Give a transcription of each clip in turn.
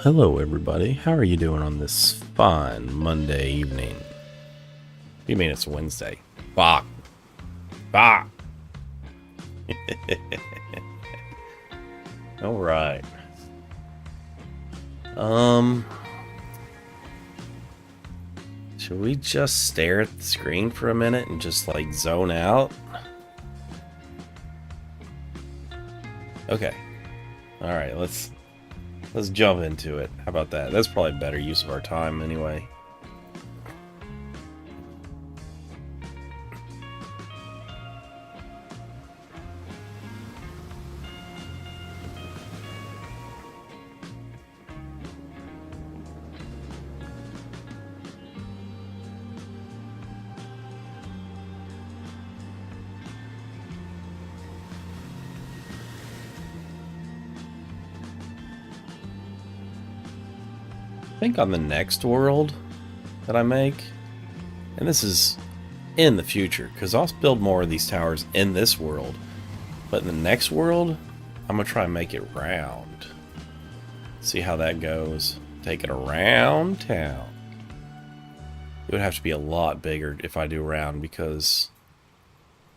hello everybody. How are you doing on this fine Monday evening? You mean it's Wednesday? Fuck. Fuck. All right. Should we just stare at the screen for a minute and just like zone out? Okay. All right, let's jump into it. How about that? That's probably better use of our time anyway. I think on the next world that I make, and this is in the future, because I'll build more of these towers in this world, but in the next world, I'm going to try and make it round. See how that goes. Take it around town. It would have to be a lot bigger if I do round, because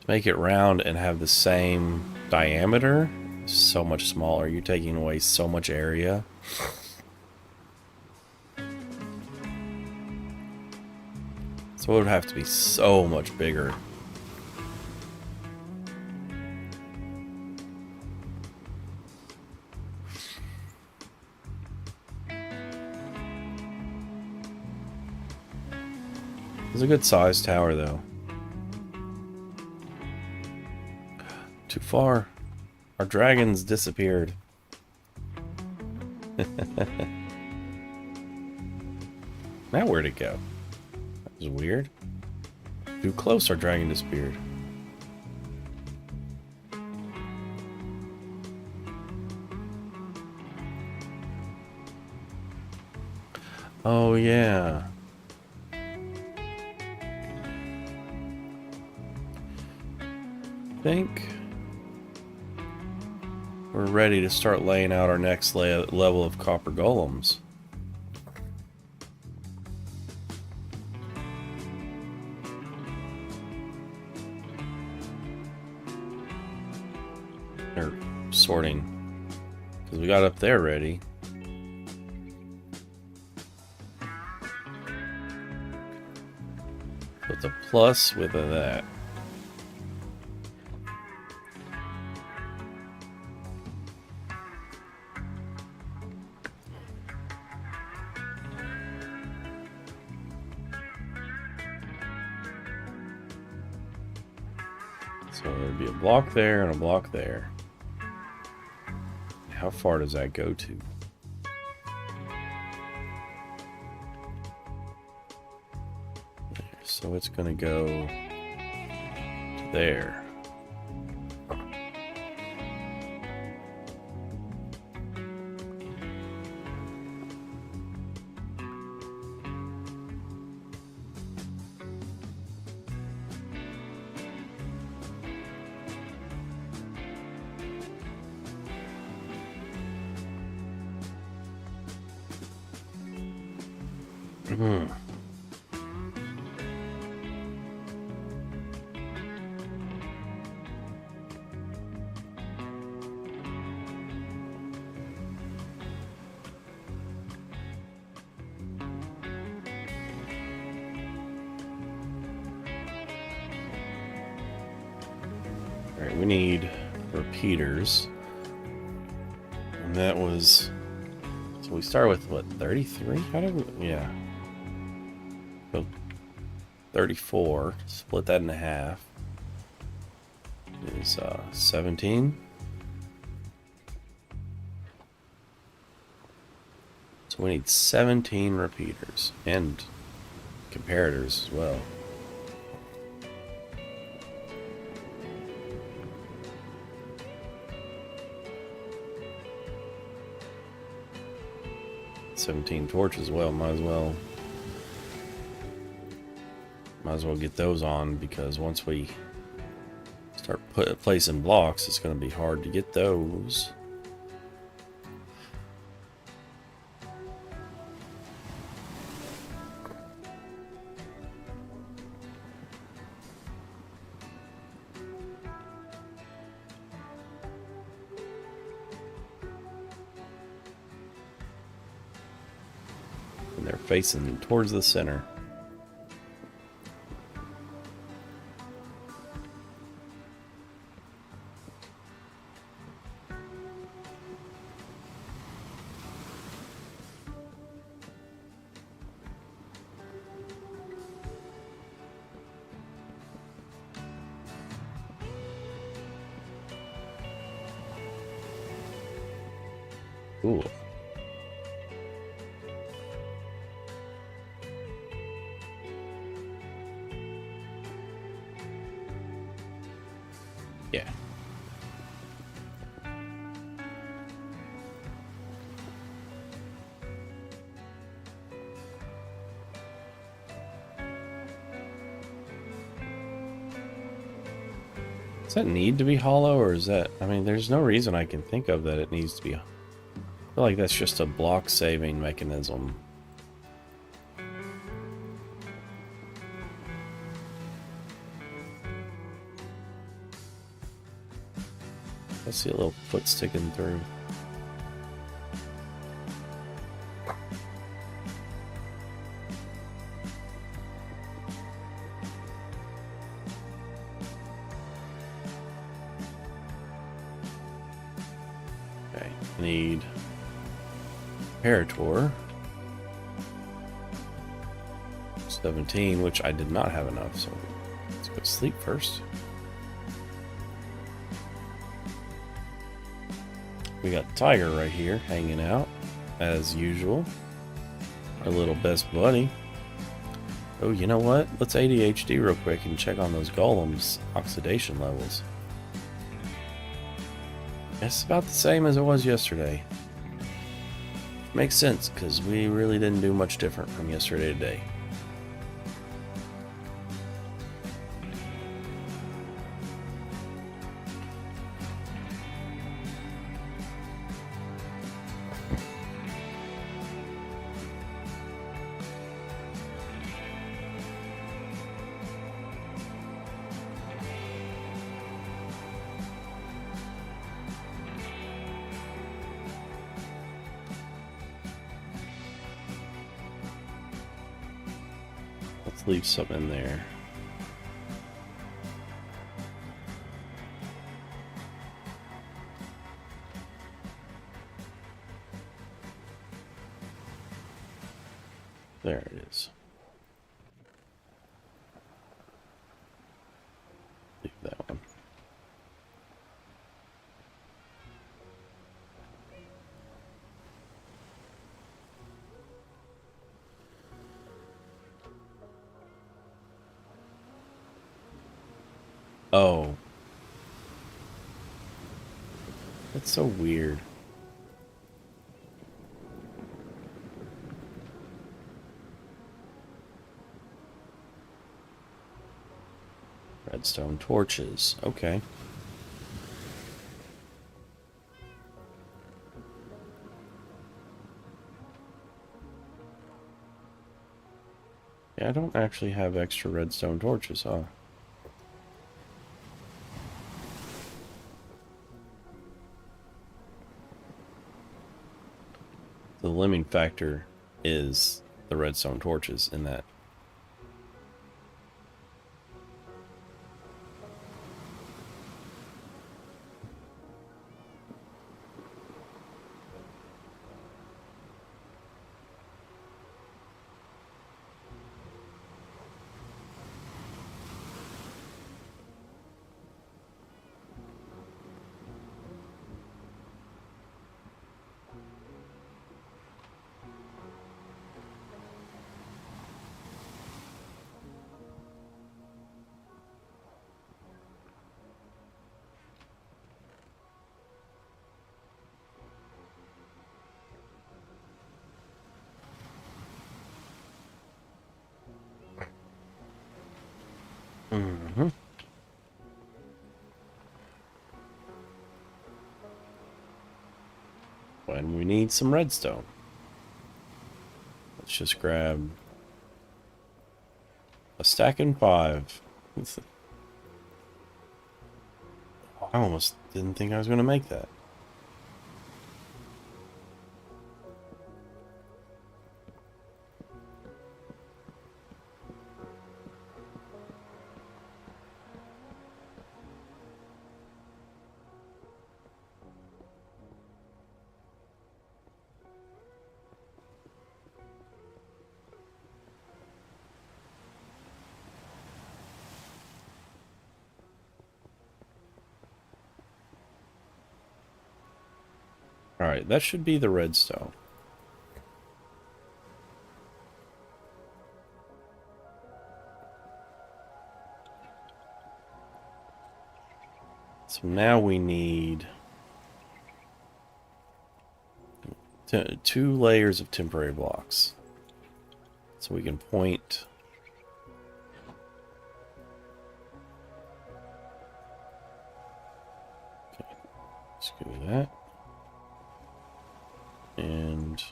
to make it round and have the same diameter is so much smaller. You're taking away so much area. So it would have to be so much bigger. It's a good sized tower though. Too far. Our dragons disappeared. Now where'd it go? That was weird. Too close, our dragon disappeared. Oh yeah. I think we're ready to start laying out our next level of copper golems. Or sorting, because we got up there ready. Put the plus with that. So there'd be a block there and a block there. How far does that go to? So it's going to go to there. Alright, we need repeaters. And that was... So we start with, what, 33? How did we... Yeah. So 34. Split that in half. Is 17. So we need 17 repeaters. And comparators as well. $17 torches as well. Might as well get those on, because once we start placing blocks, it's going to be hard to get those. They're facing towards the center. Cool. Yeah. Does that need to be hollow, or is that... I mean, there's no reason I can think of that it needs to be... I feel like that's just a block saving mechanism. I see a little foot sticking through. Okay, need Parator. 17, which I did not have enough, so let's go sleep first. We got Tiger right here hanging out, as usual. Our little best buddy. Oh, you know what? Let's ADHD real quick and check on those golems' oxidation levels. It's about the same as it was yesterday. Makes sense, because we really didn't do much different from yesterday to today. Let's leave some in there. There it is. Leave that one. Oh. That's so weird. Redstone torches. Okay. Yeah, I don't actually have extra redstone torches, huh? The limiting factor is the redstone torches in that. Mm-hmm. When we need some redstone. Let's just grab a stack and 5. I almost didn't think I was going to make that. Alright, that should be the redstone. So now we need 2 layers of temporary blocks. So we can point... Okay, let's do that. And...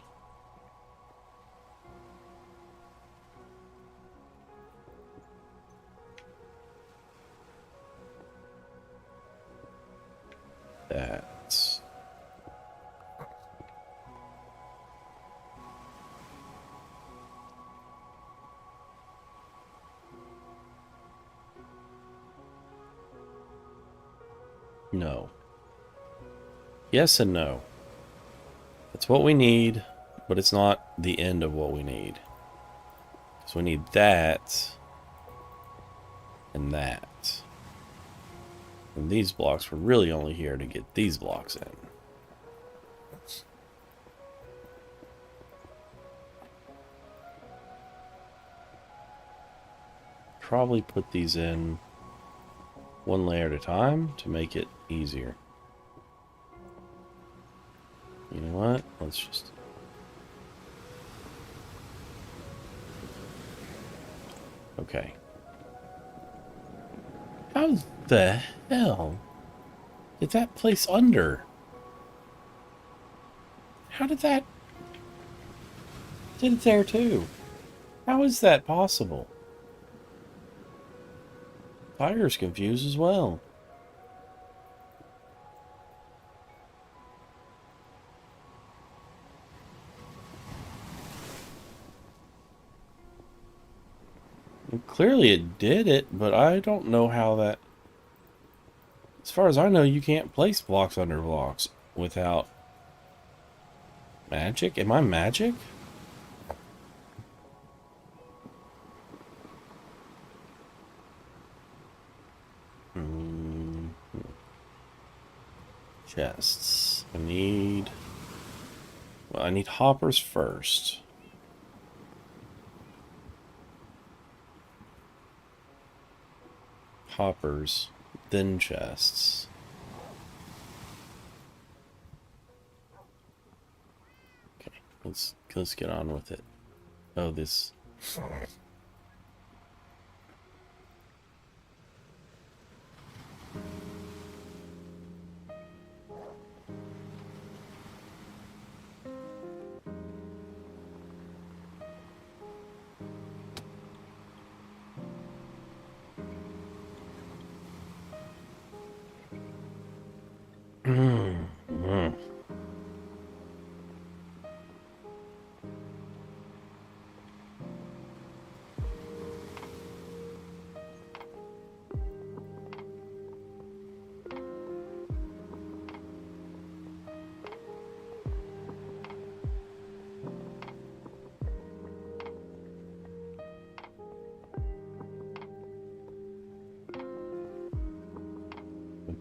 that. No. Yes and no. That's what we need, but it's not the end of what we need. So we need that and that. And these blocks, we're really only here to get these blocks in. Probably put these in 1 layer at a time to make it easier. You know what? Let's just... Okay. How the hell did that place under? How did that... Did it there too? How is that possible? Fire's confused as well. And clearly it did it, but I don't know how that... As far as I know, you can't place blocks under blocks without... Magic? Am I magic? Chests. I need... Well, I need hoppers first. Hoppers, then chests. Okay, let's get on with it. Oh, this...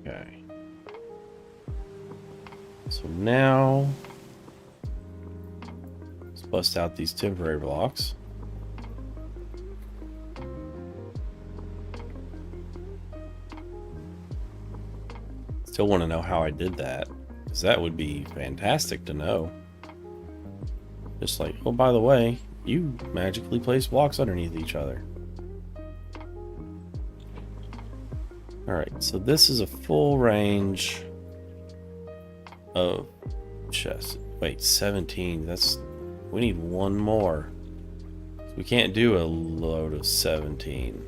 Okay. So now, let's bust out these temporary blocks. Still want to know how I did that, because that would be fantastic to know. Just like, oh, by the way, you magically place blocks underneath each other. Alright, so this is a full range of chests. Wait, 17. That's... We need 1 more. We can't do a load of 17.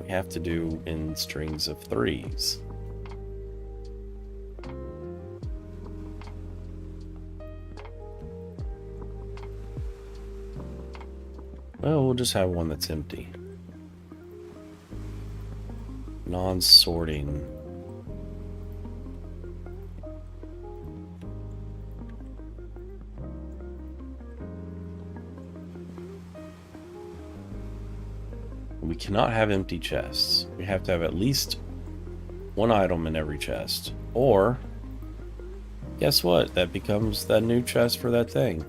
We have to do in strings of 3s. Well, we'll just have one that's empty. Non-sorting. We cannot have empty chests. We have to have at least 1 item in every chest. Or guess what? That becomes that new chest for that thing.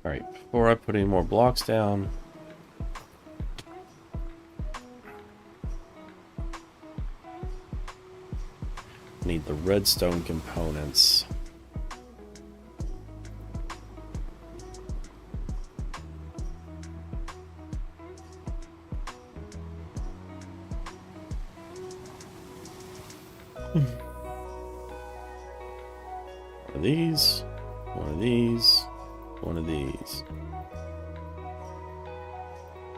Alright, before I put any more blocks down, I need the redstone components. One of these, one of these, one of these.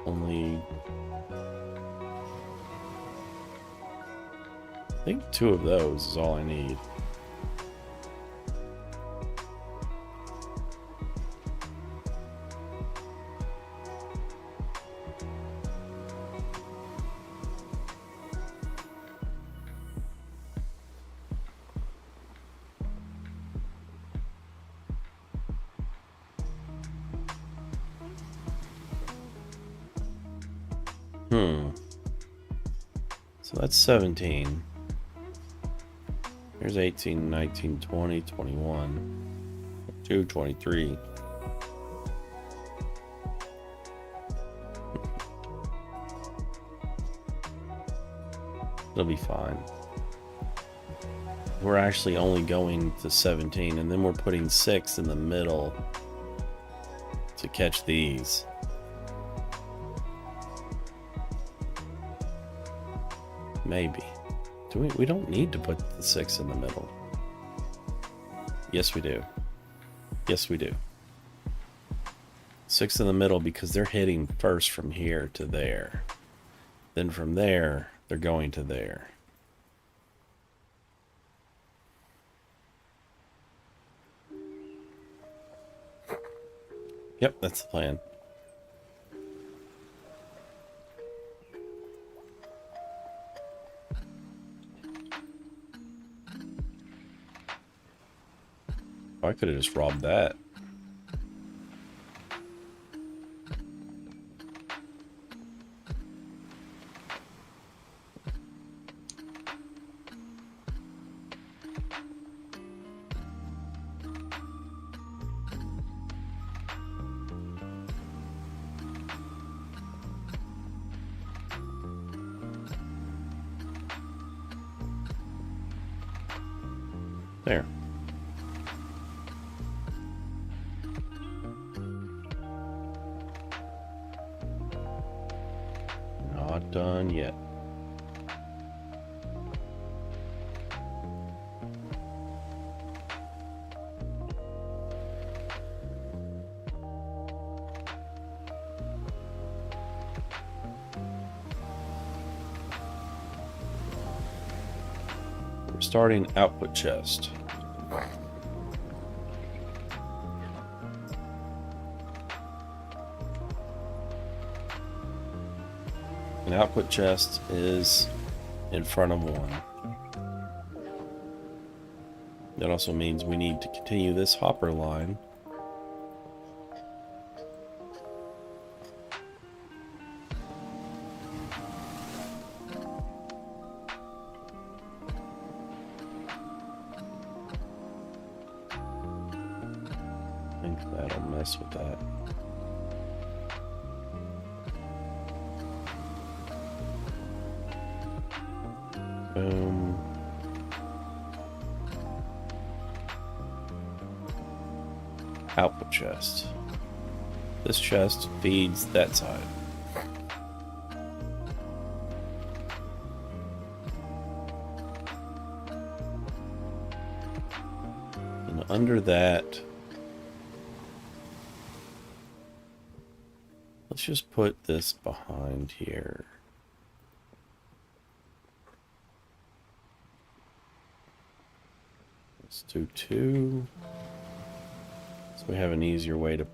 Only, I think 2 of those is all I need. So that's 17. Here's 18, 19, 20, 21, 22, 23. It'll be fine. We're actually only going to 17, and then we're putting 6 in the middle to catch these. Maybe. We don't need to put the 6 in the middle. Yes, we do. Yes, we do. 6 in the middle because they're hitting first from here to there. Then from there, they're going to there. Yep, that's the plan. Oh, I could have just robbed that. There. Not done yet. We're starting output chest. An output chest is in front of one. That also means we need to continue this hopper line. I think that'll mess with that. Boom. Output chest. This chest feeds that side. And under that, let's just put this behind here. Let's do 2. So we have an easier way to...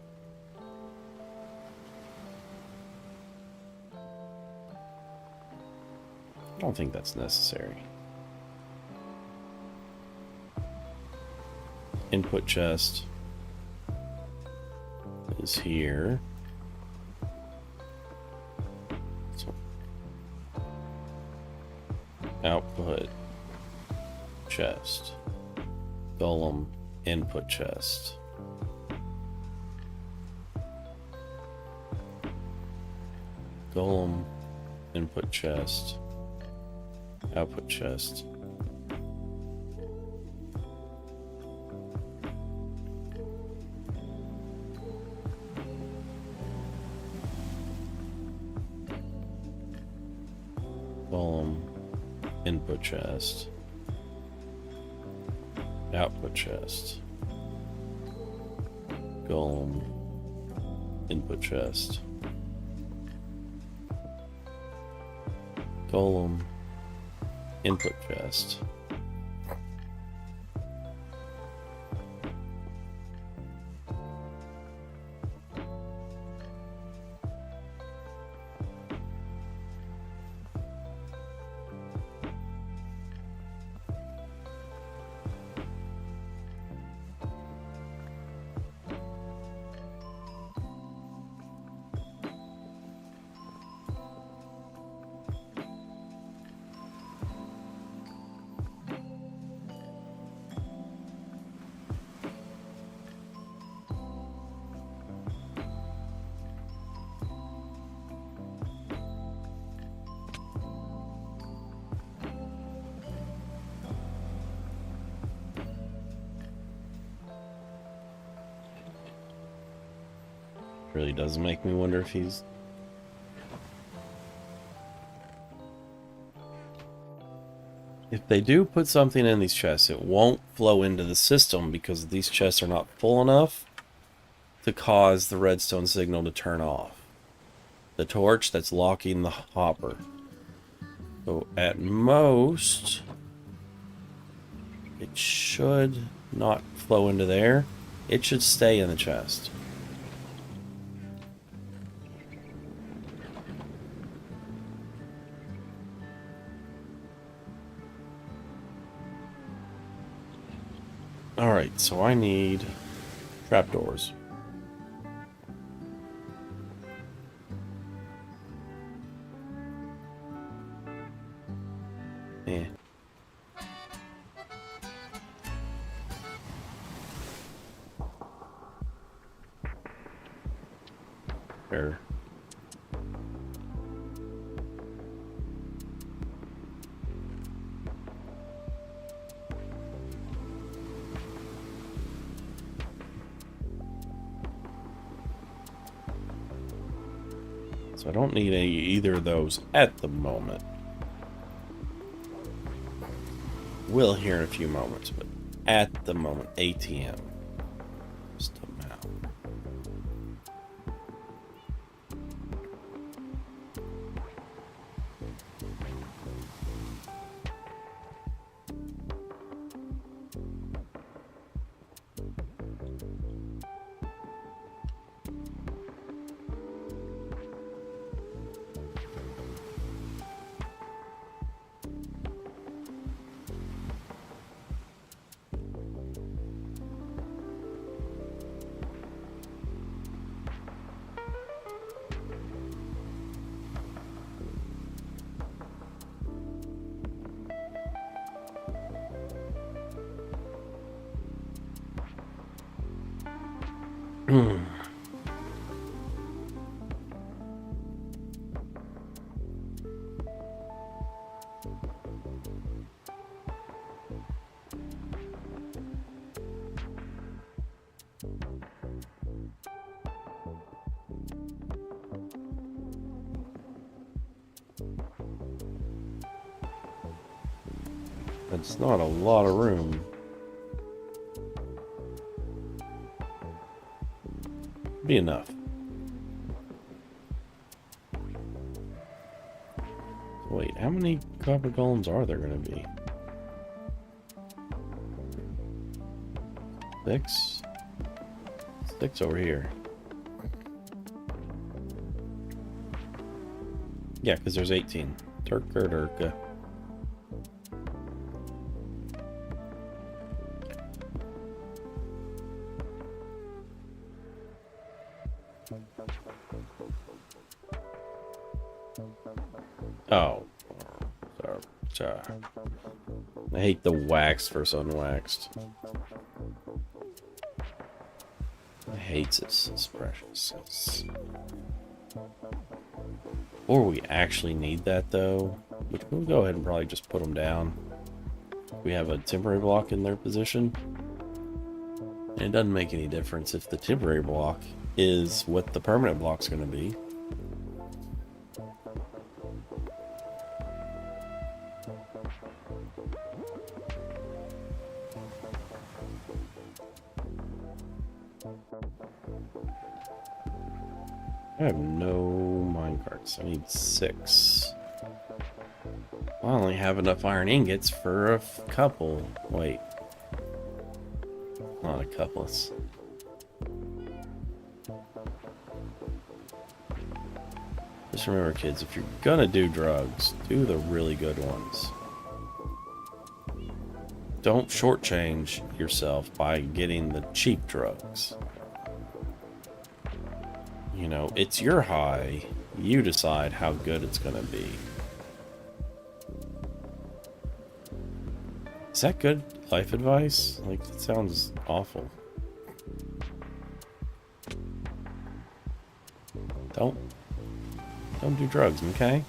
I don't think that's necessary. Input chest is here. So output chest. Golem input chest. Golem input chest. Output chest. Golem input chest. Output chest. Golem input chest. Golem input chest. Really does make me wonder if he's... If they do put something in these chests, it won't flow into the system because these chests are not full enough to cause the redstone signal to turn off. The torch that's locking the hopper. So at most, it should not flow into there. It should stay in the chest. Alright, so I need trapdoors. Eh. There. So I don't need either of those at the moment. Will here in a few moments, but at the moment, ATM. Just amount. That's not a lot of room. Be enough. Wait, how many copper golems are there going to be? 6? 6 over here. Yeah, because there's 18. Turka Durka. Oh. I hate the waxed versus unwaxed. I hate this. It's precious. Or we actually need that, though. Which we'll go ahead and probably just put them down. We have a temporary block in their position. And it doesn't make any difference if the temporary block is what the permanent block's going to be. I have no minecarts. I need 6. I only have enough iron ingots for a couple. Wait. Not a couple. Just remember, kids, if you're gonna do drugs, do the really good ones. Don't shortchange yourself by getting the cheap drugs. You know, it's your high. You decide how good it's gonna be. Is that good life advice? Like, that sounds awful. Don't do drugs, okay?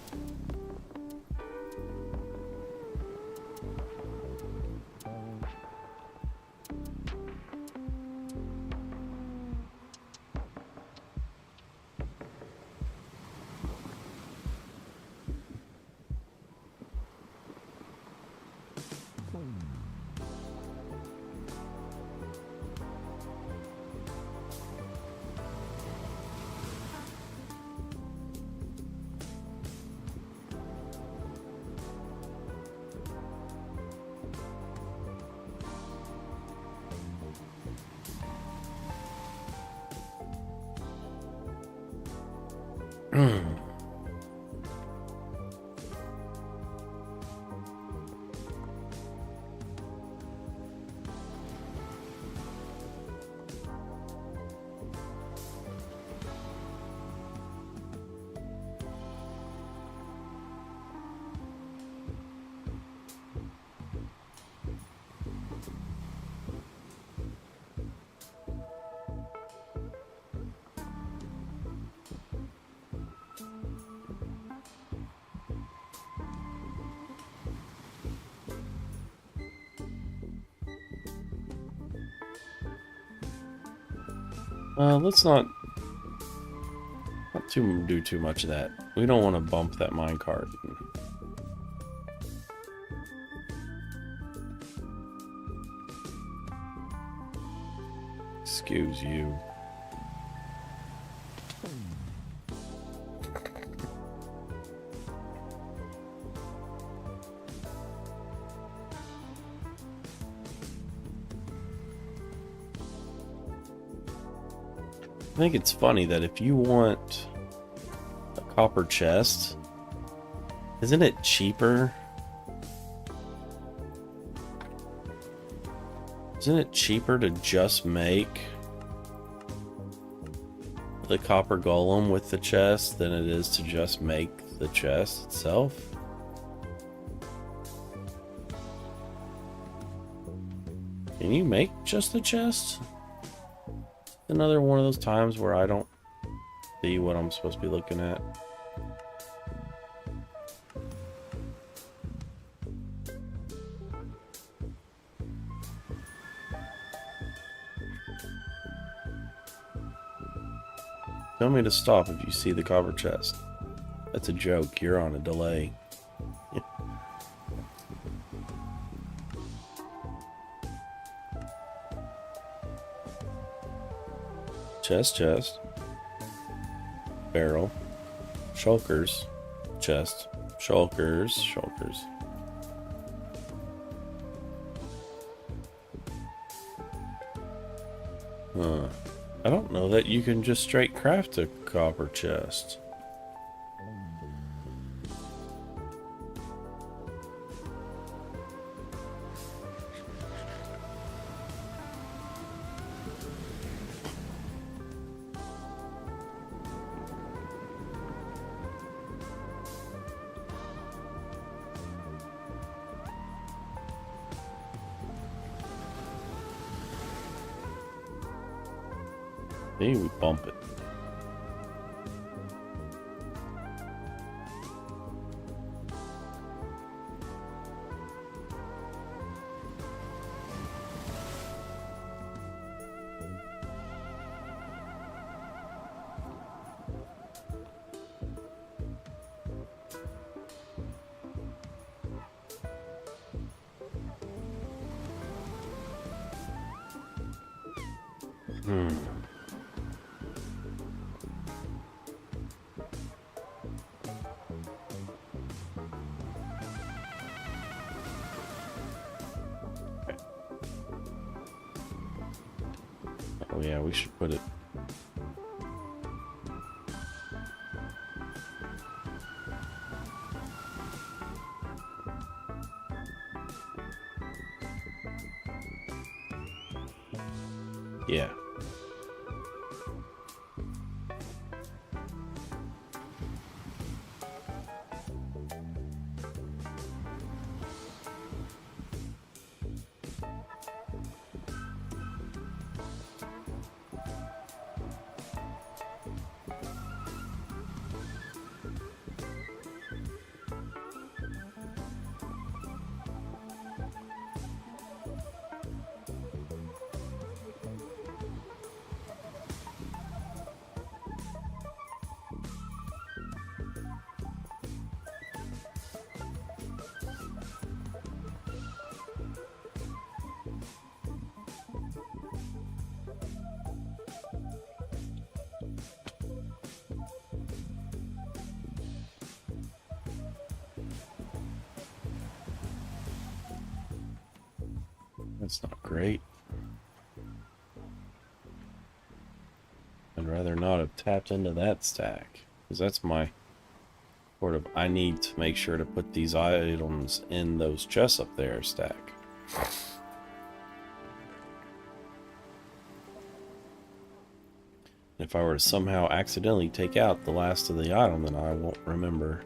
Let's not do too much of that. We don't want to bump that minecart. Excuse you. I think it's funny that if you want a copper chest, isn't it cheaper? Isn't it cheaper to just make the copper golem with the chest than it is to just make the chest itself? Can you make just the chest? Another one of those times where I don't see what I'm supposed to be looking at. Tell me to stop if you see the copper chest. That's a joke. You're on a delay. chest, barrel, shulkers, chest, shulkers. I don't know that you can just straight craft a copper chest. See, we bump it. Oh yeah, we should put it. Yeah. That's not great. I'd rather not have tapped into that stack, because that's my sort of, I need to make sure to put these items in those chests up there stack. If I were to somehow accidentally take out the last of the item, then I won't remember.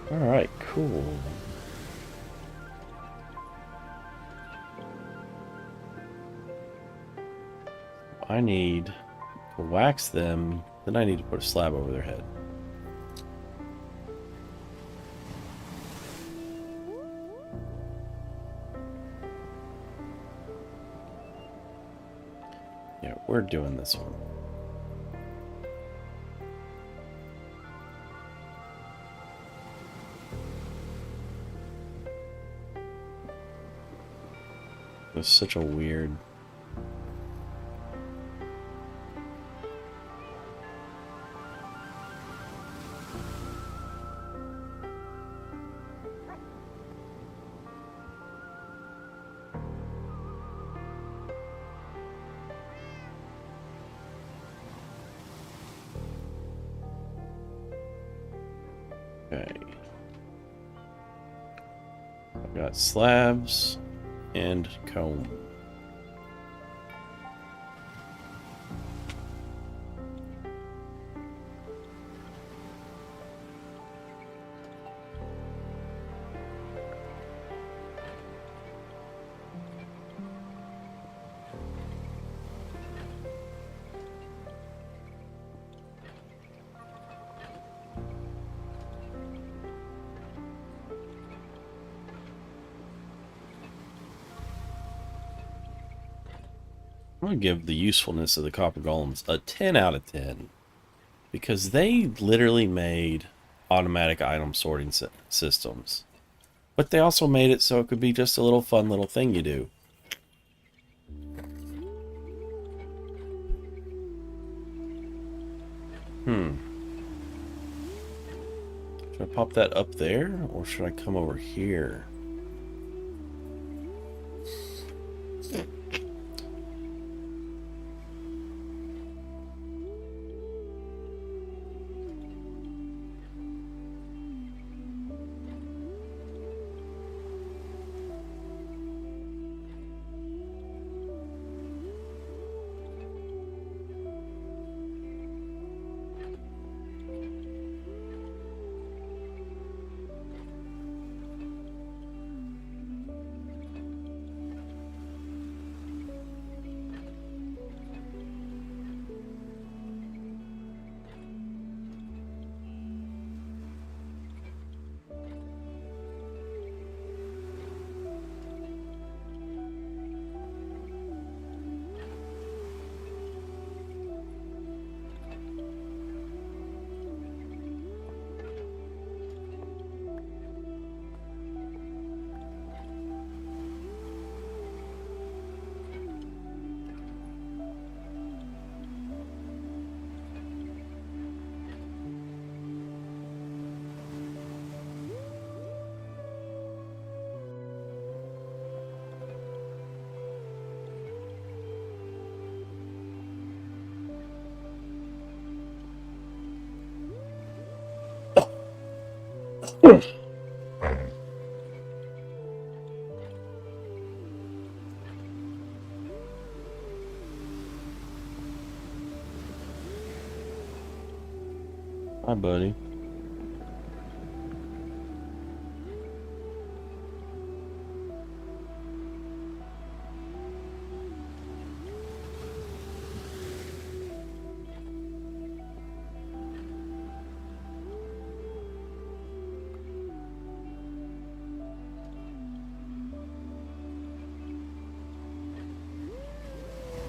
Alright, cool. I need to wax them, then I need to put a slab over their head. Yeah, we're doing this one. was such a weird... Okay. I've got slabs and comb. I'm going to give the usefulness of the copper golems a 10 out of 10. Because they literally made automatic item sorting systems. But they also made it so it could be just a little fun little thing you do. Should I pop that up there? Or should I come over here? Hi, buddy.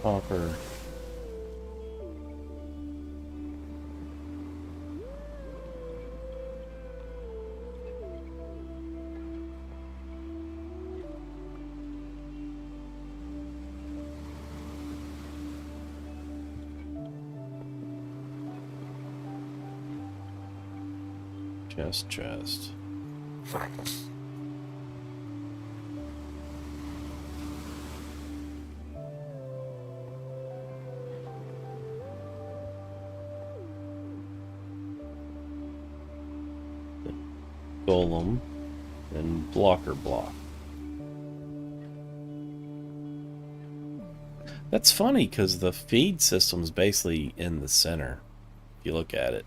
Hopper. Chest. Golem and blocker block. That's funny because the feed system's basically in the center, if you look at it.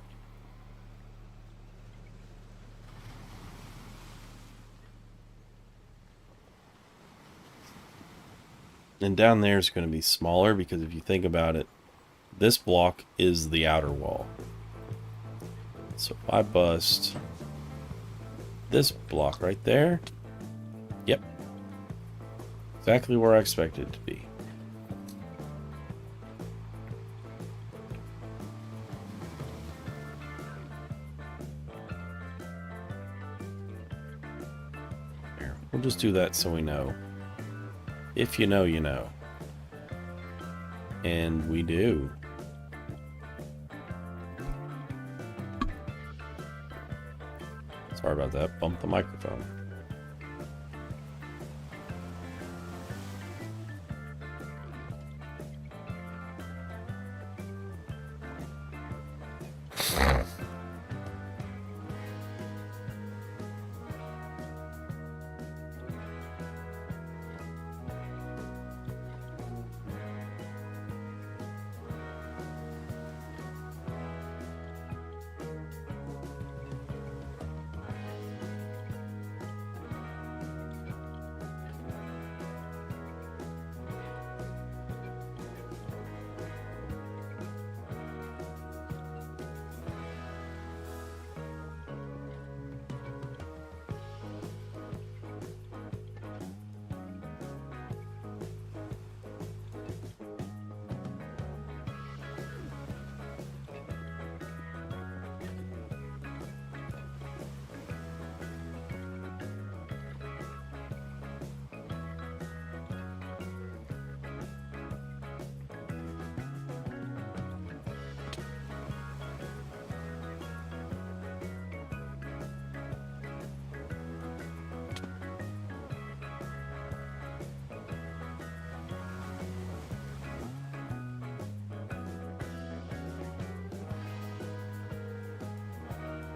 And down there is going to be smaller because if you think about it, this block is the outer wall. So if I bust this block right there, yep, exactly where I expected it to be. There, we'll just do that so we know. If you know, you know. And we do. Sorry about that. Bump the microphone.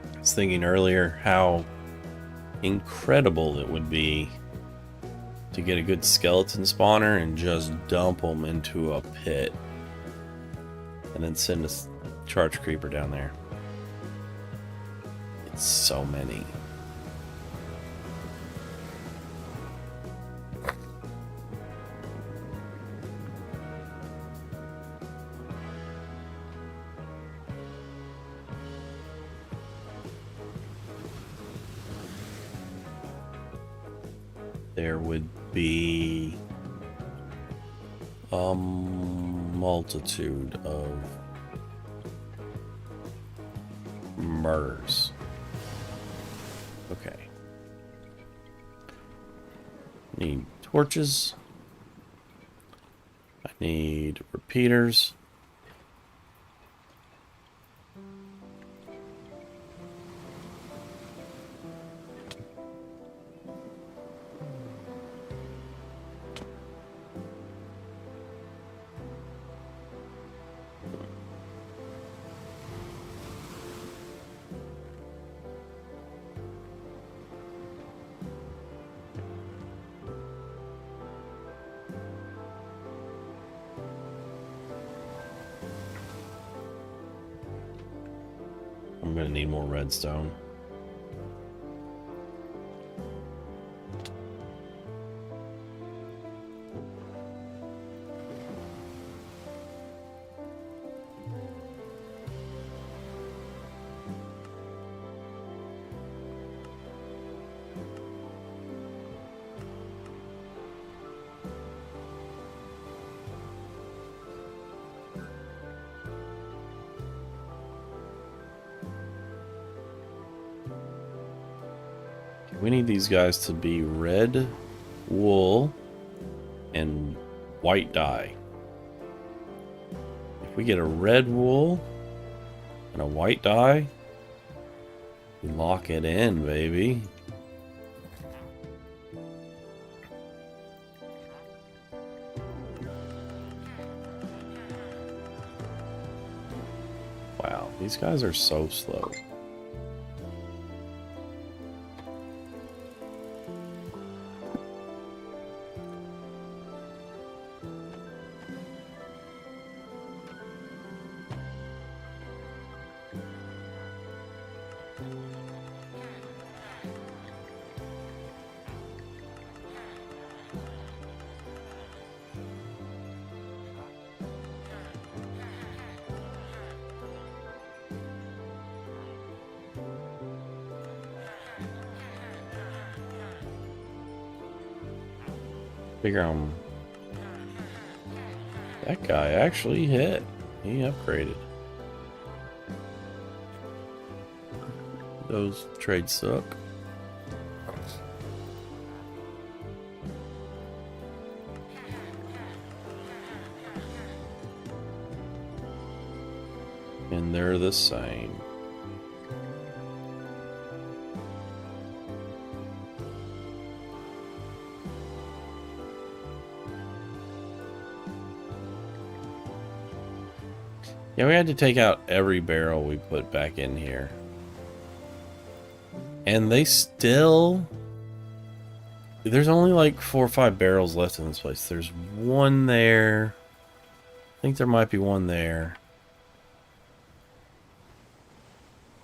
I was thinking earlier how incredible it would be to get a good skeleton spawner and just dump them into a pit and then send a charge creeper down there. It's so many. There would be a multitude of murders. Okay. Need torches. I need repeaters. I'm gonna need more redstone. We need these guys to be red wool and white dye. If we get a red wool and a white dye, we lock it in, baby. Wow, these guys are so slow. Figure out that guy actually hit. He upgraded. Those trades suck. And they're the same. Yeah, we had to take out every barrel we put back in here. And they still... There's only like 4 or 5 barrels left in this place. There's one there. I think there might be one there.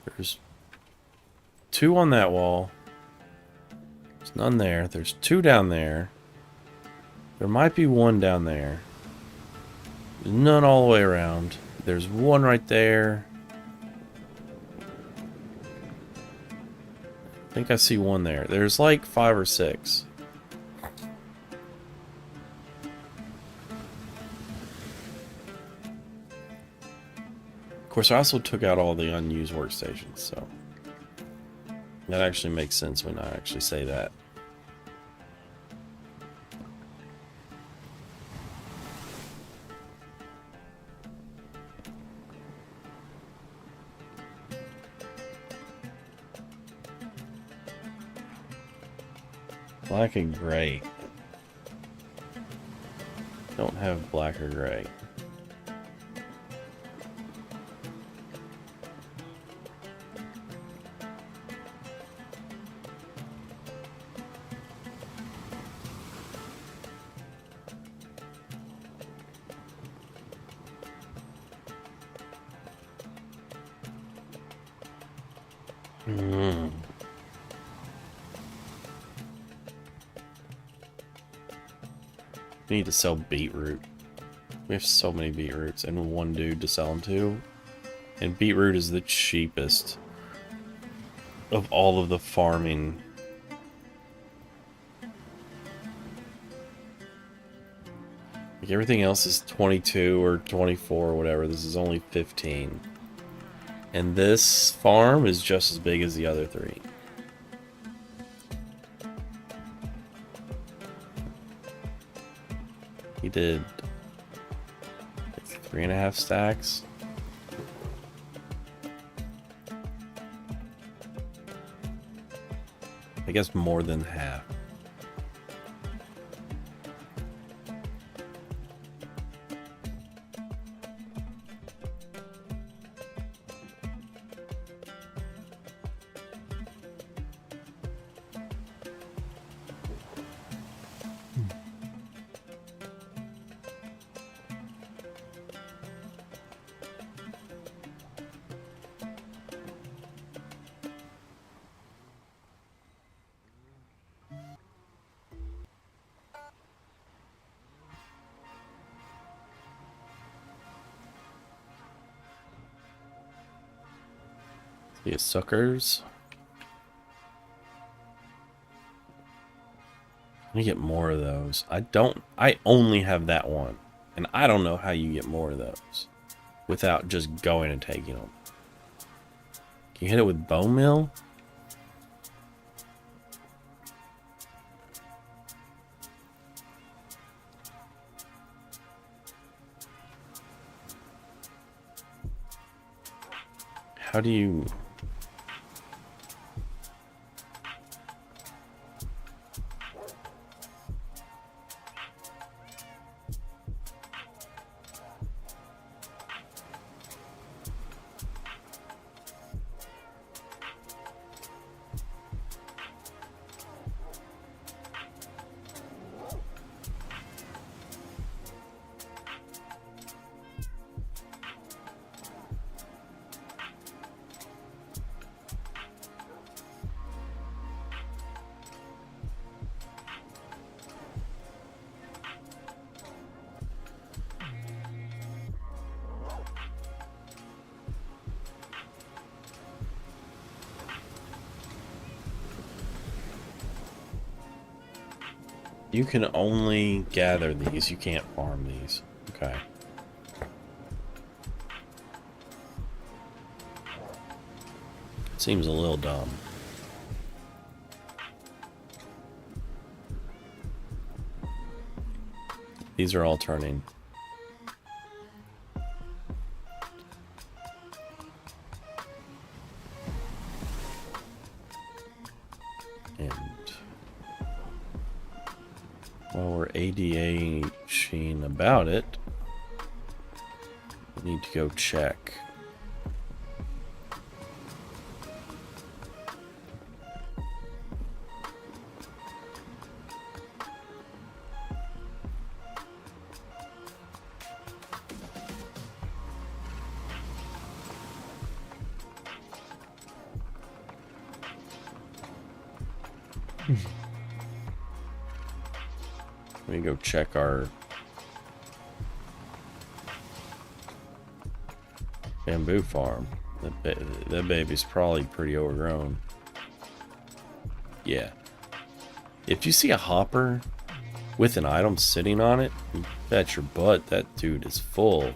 There's 2 on that wall. There's none there. There's 2 down there. There might be 1 down there. There's none all the way around. There's 1 right there. I think I see 1 there. There's like 5 or 6. Of course, I also took out all the unused workstations, so that actually makes sense when I actually say that. Black and gray. Don't have black or gray. We need to sell beetroot. We have so many beetroots and 1 dude to sell them to. And beetroot is the cheapest of all of the farming. Like everything else is 22 or 24 or whatever. This is only 15. And this farm is just as big as the other 3. He did like 3.5 stacks. I guess more than half. You suckers. Let me get more of those. I only have that one. And I don't know how you get more of those without just going and taking them. Can you hit it with bone meal? How do you... You can only gather these, you can't farm these. Okay. Seems a little dumb. These are all turning. While we're ADA-ing about it, we need to go check. Let me go check our bamboo farm. That baby's probably pretty overgrown. Yeah. If you see a hopper with an item sitting on it, you bet your butt that dude is full.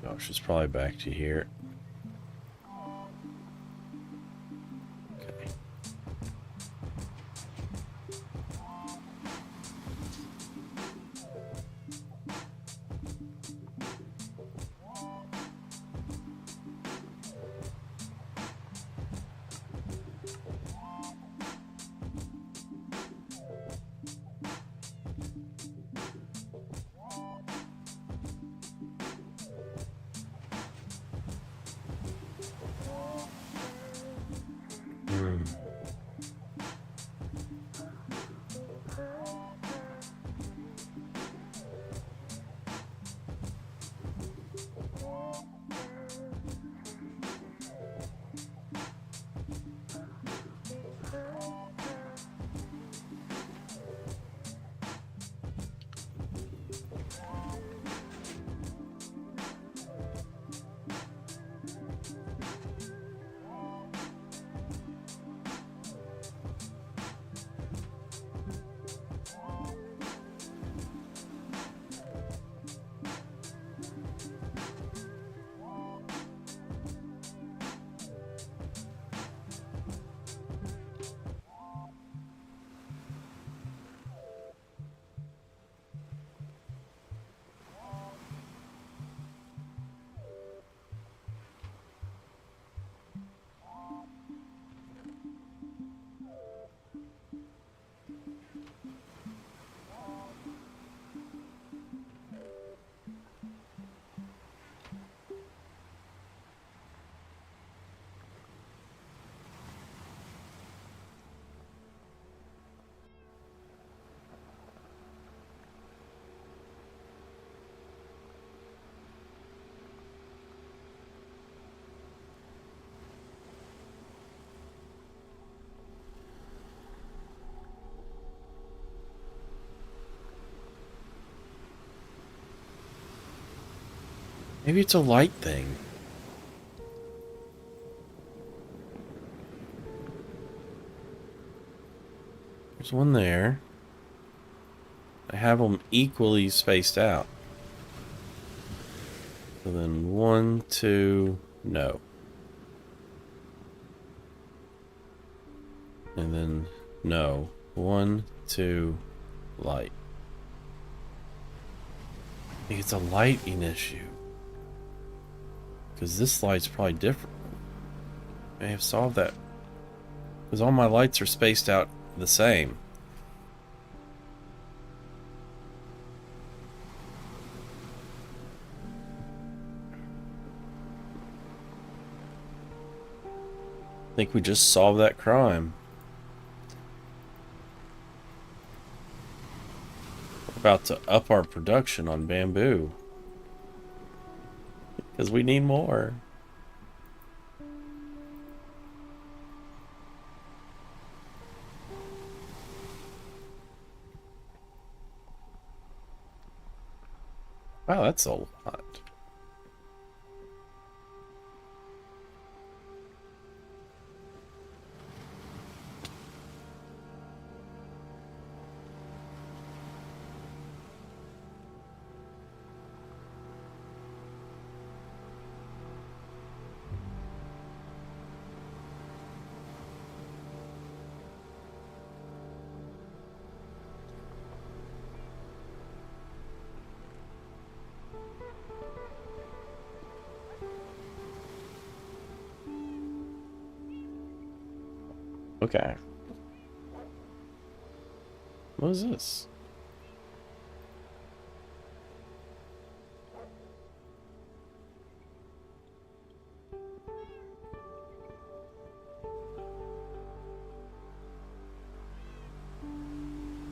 Gosh, it's probably back to here. Okay. Maybe it's a light thing. There's one there. I have them equally spaced out. So then 1, 2, no. And then no. 1, 2, light. I think it's a lighting issue. Because this light's probably different. I may have solved that. Because all my lights are spaced out the same. I think we just solved that crime. We're about to up our production on bamboo. Because we need more. Wow, that's a lot. Okay. What is this?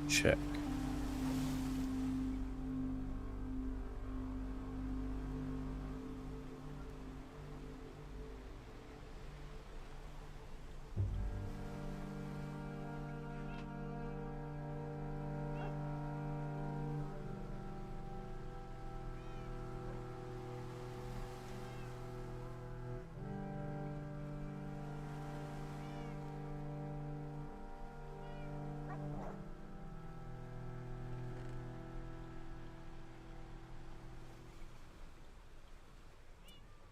Check.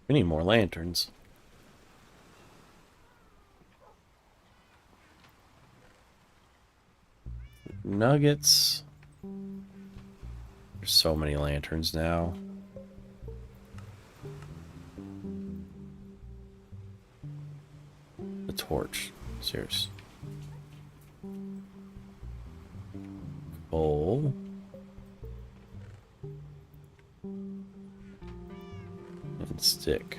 We need more lanterns. Nuggets. There's so many lanterns now. The torch. Serious. Coal. And stick.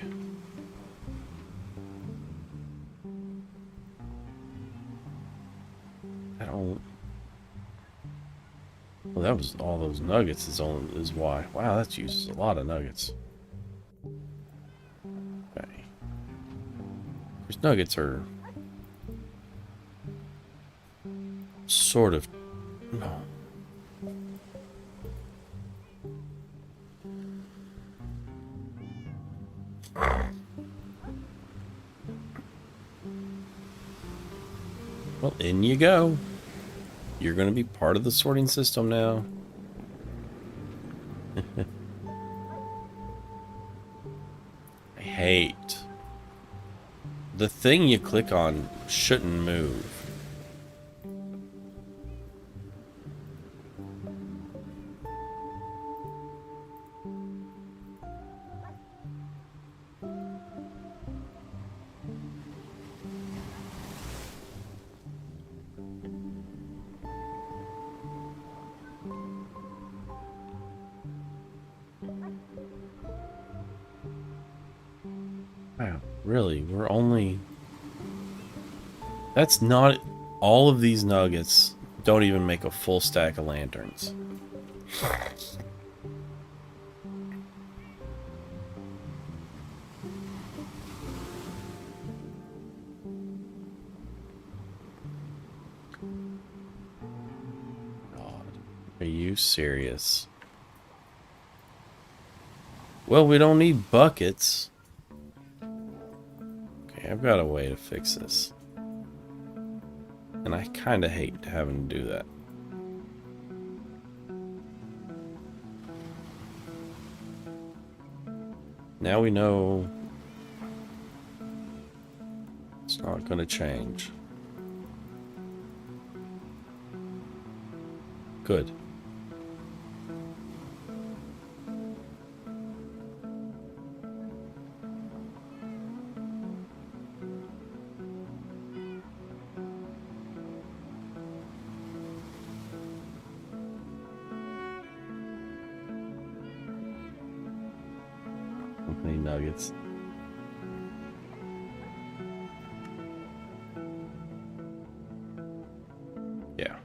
I don't... Well, that was all those nuggets is why. Wow, that uses a lot of nuggets. Okay. These nuggets are sort of... No. Well, in you go. You're going to be part of the sorting system now. I hate. The thing you click on shouldn't move. Wow, really? We're only... That's not... All of these nuggets don't even make a full stack of lanterns. God, are you serious? Well, we don't need buckets. Okay, I've got a way to fix this. And I kind of hate having to do that. Now we know it's not going to change. Good. Many nuggets. Yeah.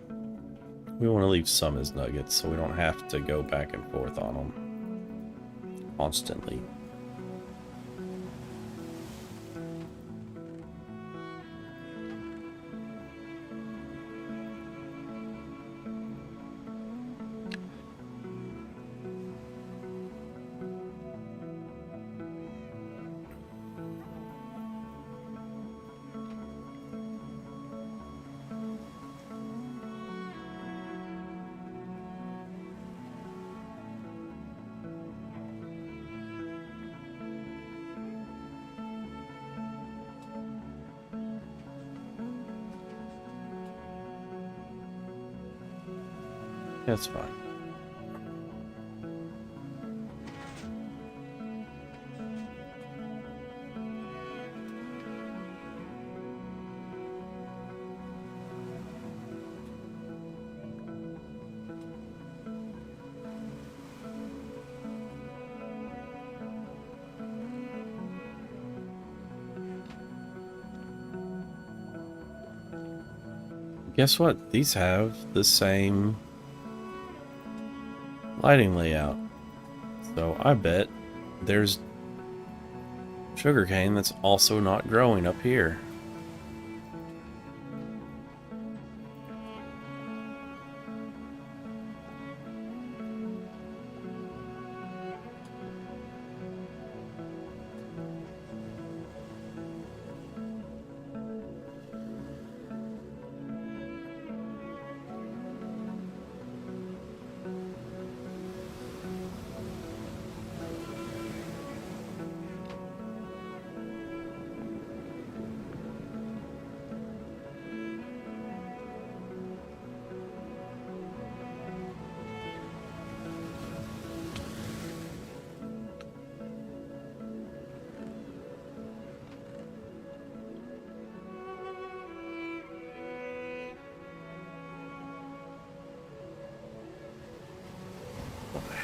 We want to leave some as nuggets so we don't have to go back and forth on them constantly. That's fine. Guess what? These have the same lighting layout. So I bet there's sugarcane that's also not growing up here.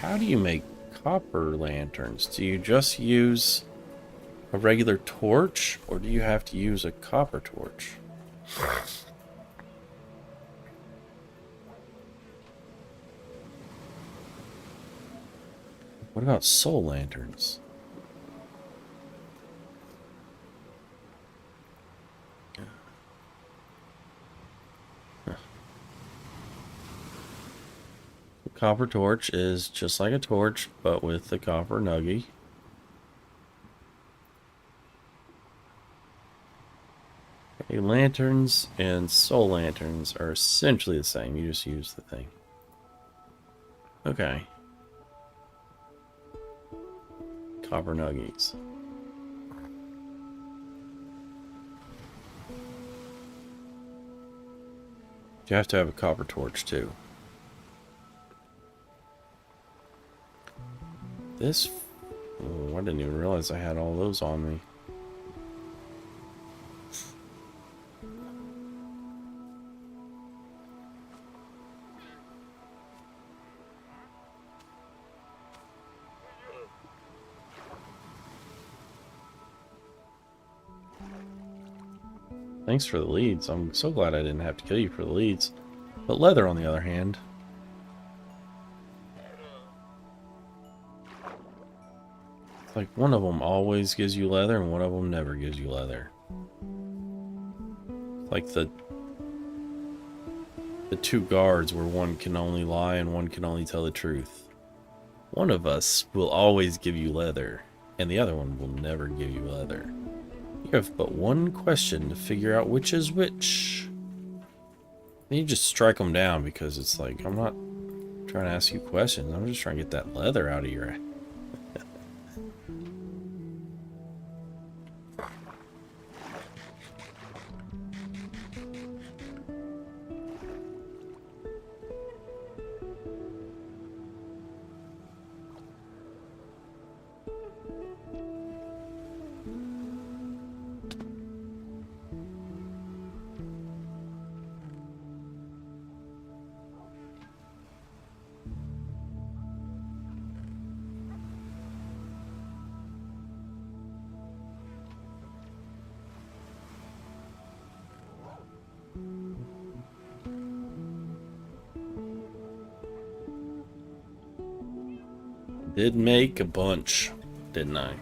How do you make copper lanterns? Do you just use a regular torch, or do you have to use a copper torch? What about soul lanterns? The copper torch is just like a torch, but with the copper nugget. Okay, lanterns and soul lanterns are essentially the same. You just use the thing. Okay. Copper nuggets. You have to have a copper torch too. This... Oh, I didn't even realize I had all those on me. Thanks for the leads. I'm so glad I didn't have to kill you for the leads. But leather, on the other hand... It's like one of them always gives you leather and one of them never gives you leather. Like the two guards where one can only lie and one can only tell the truth. One of us will always give you leather, and the other one will never give you leather. You have but one question to figure out which is which. Then you just strike them down, because it's like, I'm not trying to ask you questions. I'm just trying to get that leather out of your ass. Did make a bunch, didn't I?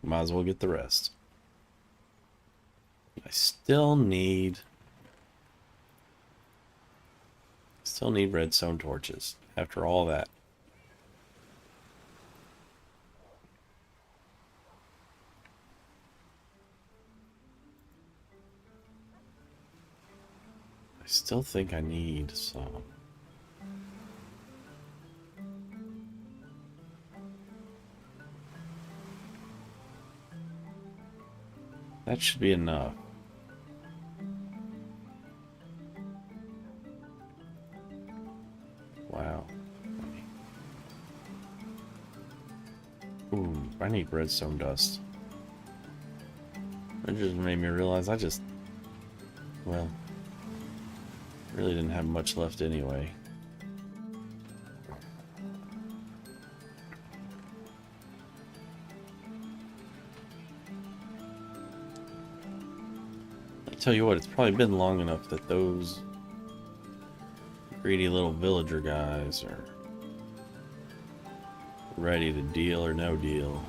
Might as well get the rest. I still need redstone torches after all that. I still think I need some. That should be enough. Wow. Ooh, I need redstone dust. It just made me realize well, really didn't have much left anyway. I tell you what, it's probably been long enough that those greedy little villager guys are ready to deal or no deal.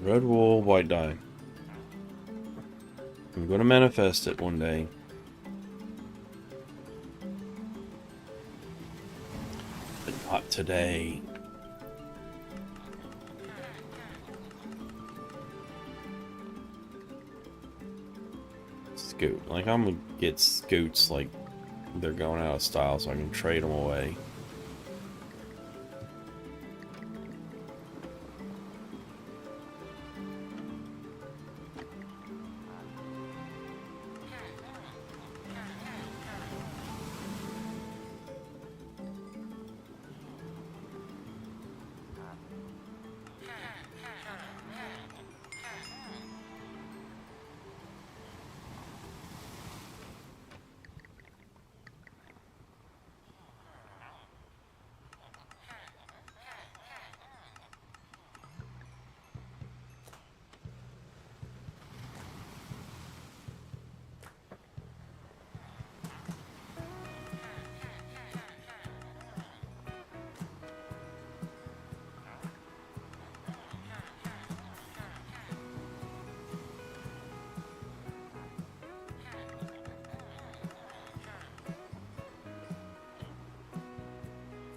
Red wool, white dye. I'm going to manifest it one day. But not today. Scoot. Like, I'm going to get scoots like they're going out of style so I can trade them away.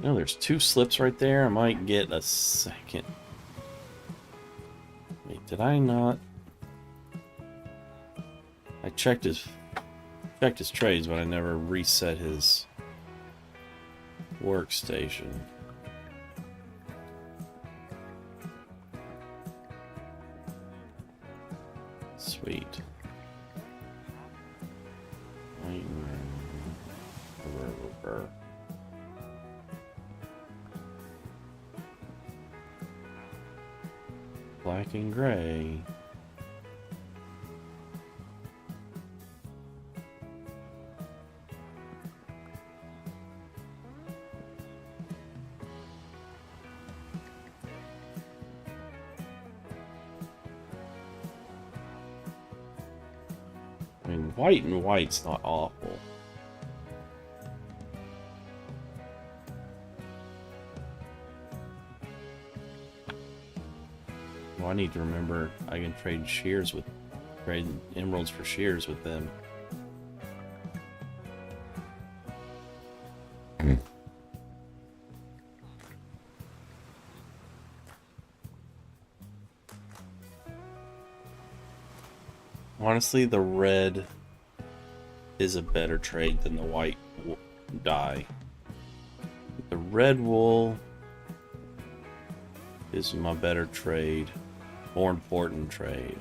No, there's 2 slips right there. I might get a second. Wait, did I not? I checked his trades, but I never reset his workstation. Sweet. Black and gray. I mean, white and white's not awful. I need to remember I can trade emeralds for shears with them. Honestly, the red is a better trade than the white dye. The red wool is my better trade. More important trade.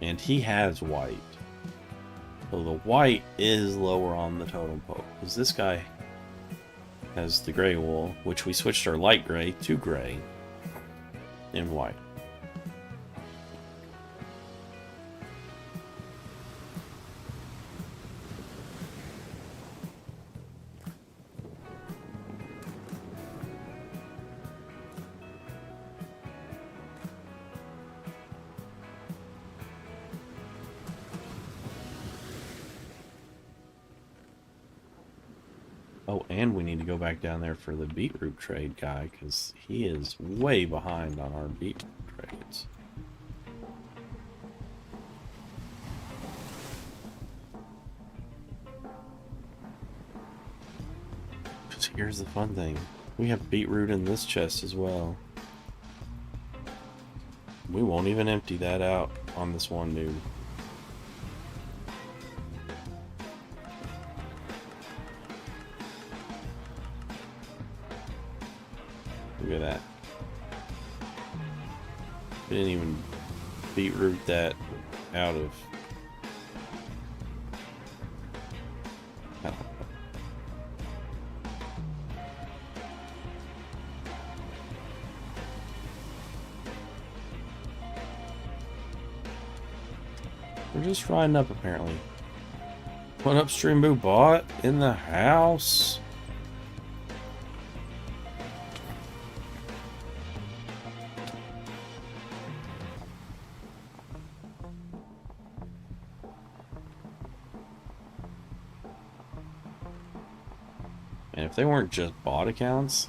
And he has white. So the white is lower on the totem pole. Because this guy has the gray wool, which we switched our light gray to gray. in white. Oh, and we need to go back down there for the beetroot trade guy, because he is way behind on our beetroot trades. Because here's the fun thing. We have beetroot in this chest as well. We won't even empty that out on this one dude. Look at that. We didn't even beetroot that out of... I don't know. We're just riding up, apparently. What up, Stream Boo Bot? In the house? And if they weren't just bot accounts,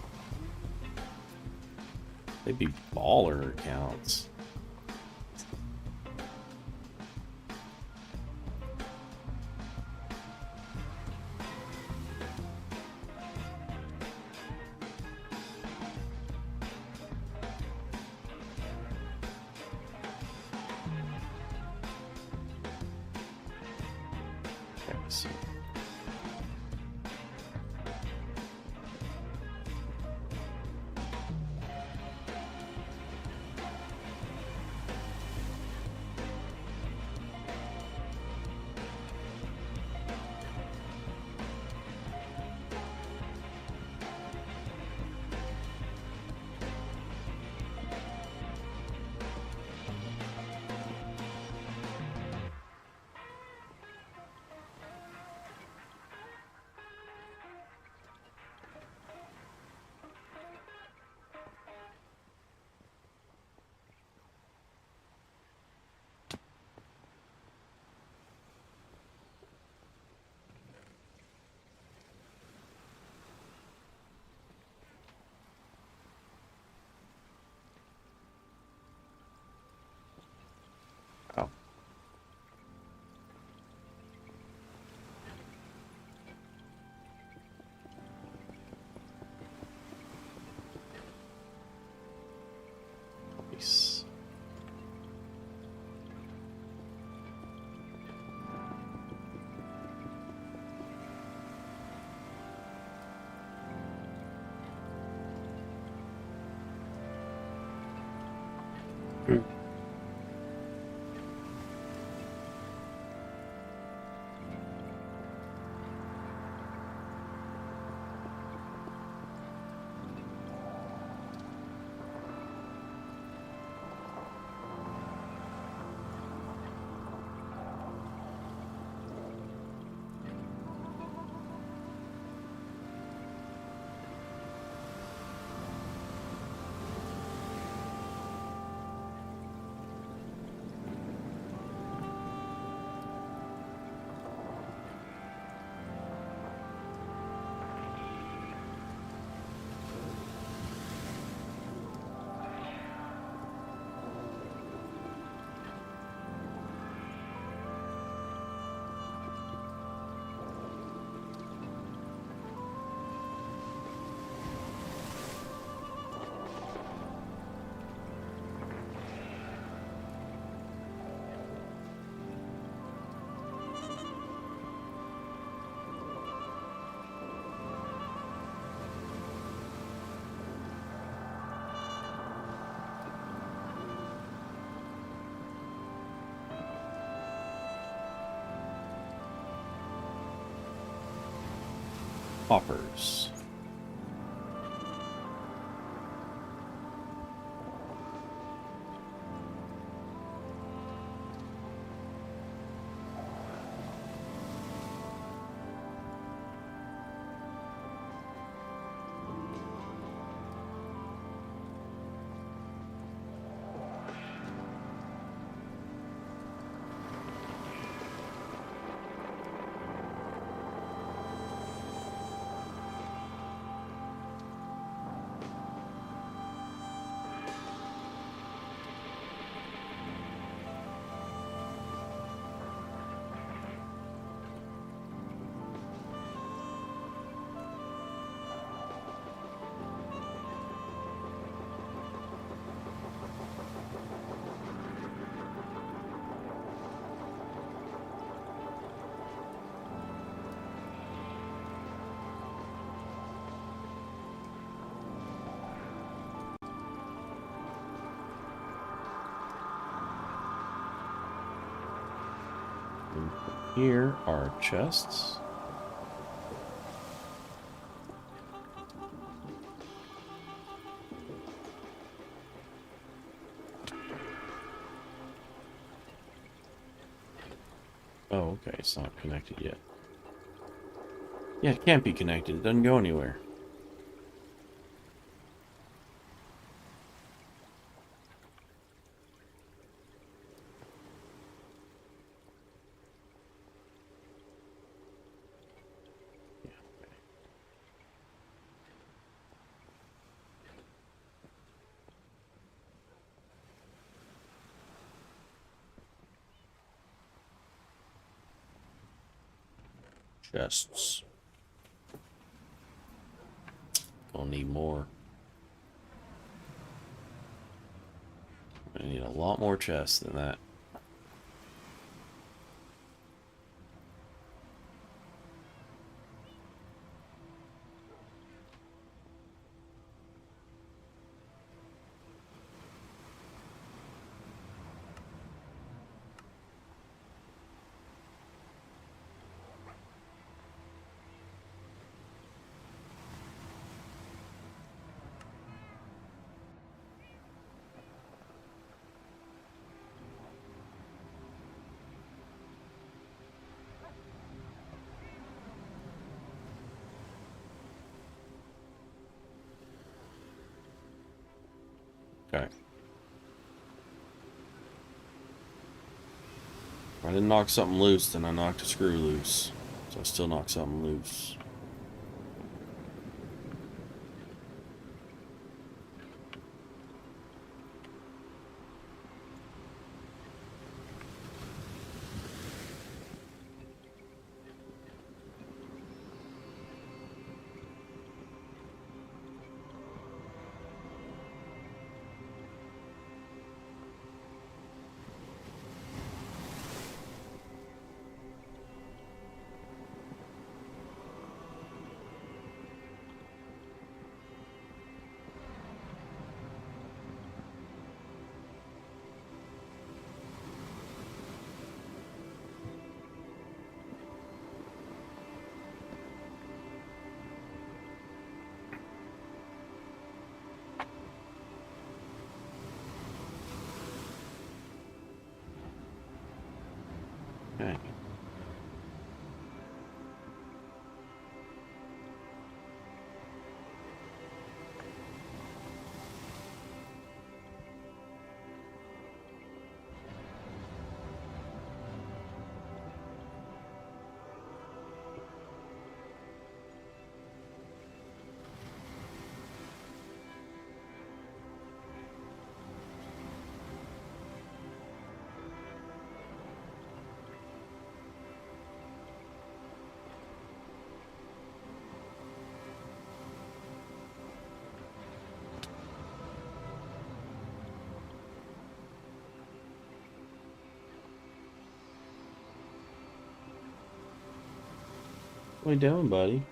they'd be baller accounts. Okay, so oh. Nice. Hoppers. And here are chests. Oh, okay, it's not connected yet. Yeah, it can't be connected. It doesn't go anywhere. Yeah, okay. Chests. Gonna need more. I need a lot more chests than that. Okay. If I didn't knock something loose, then I knocked a screw loose. So I still knocked something loose. Okay. What are you doing, buddy?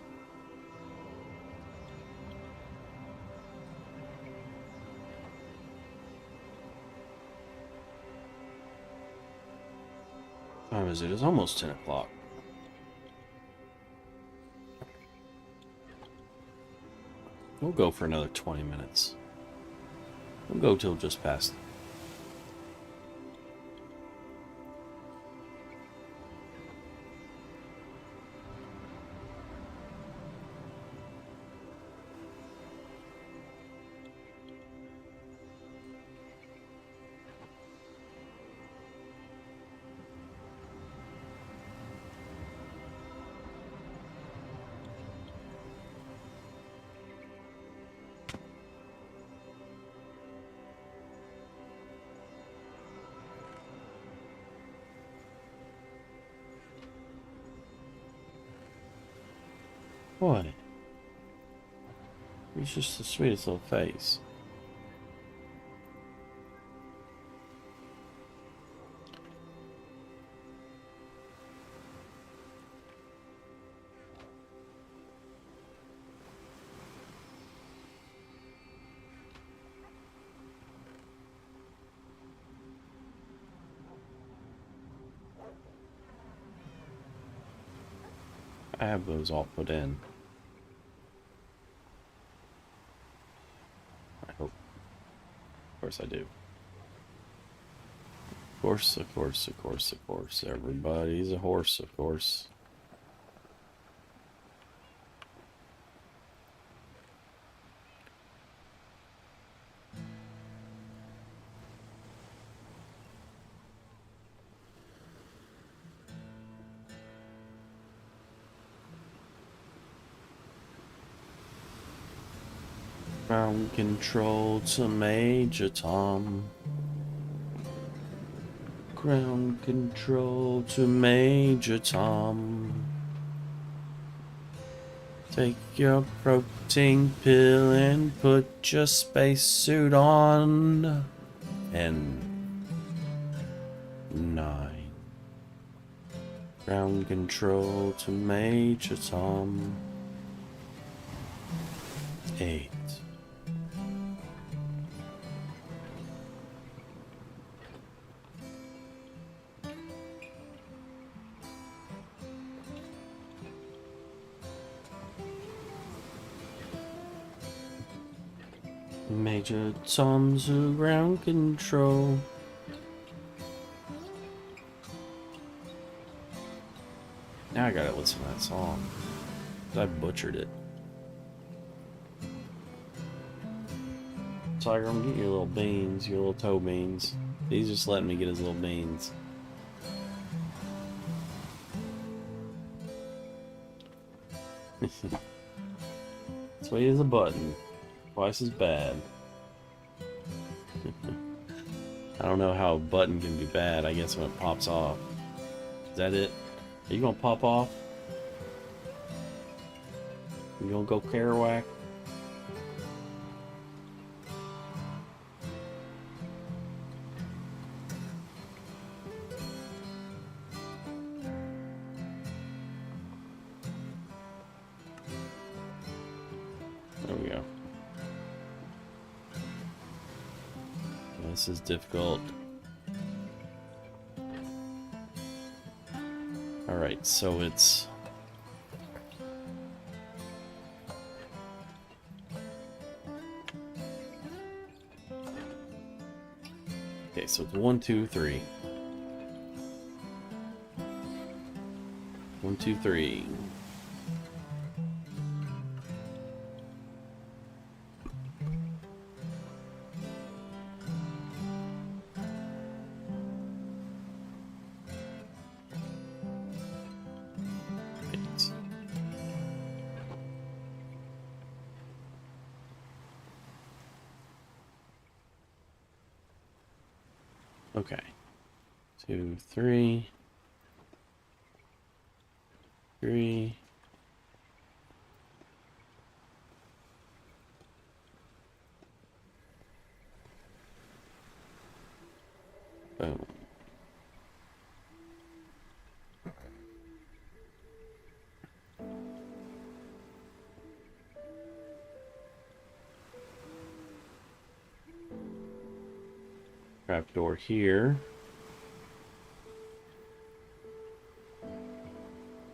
What time is it? It's almost 10 o'clock. We'll go for another 20 minutes. We'll go till just past. What? He's just the sweetest little face. I have those all put in. I hope. Of course I do. Of course, of course, of course, of course. Everybody's a horse, of course. Ground control to Major Tom. Ground control to Major Tom. Take your protein pill and put your spacesuit on. And 9. Ground control to Major Tom. 8. Major Tom's ground control. Now I gotta listen to that song. I butchered it. Tiger, I'm getting your little beans, your little toe beans. He's just letting me get his little beans. Sweet as a button. Twice as bad. I don't know how a button can be bad. I guess when it pops off. Is that it? Are you gonna pop off? You gonna go Kerouac? There we go. This is difficult. Alright, so it's... Okay, so it's 1, 2, 3. 1, 2, 3. Okay. 2, 3. 3. Boom. Trapdoor here.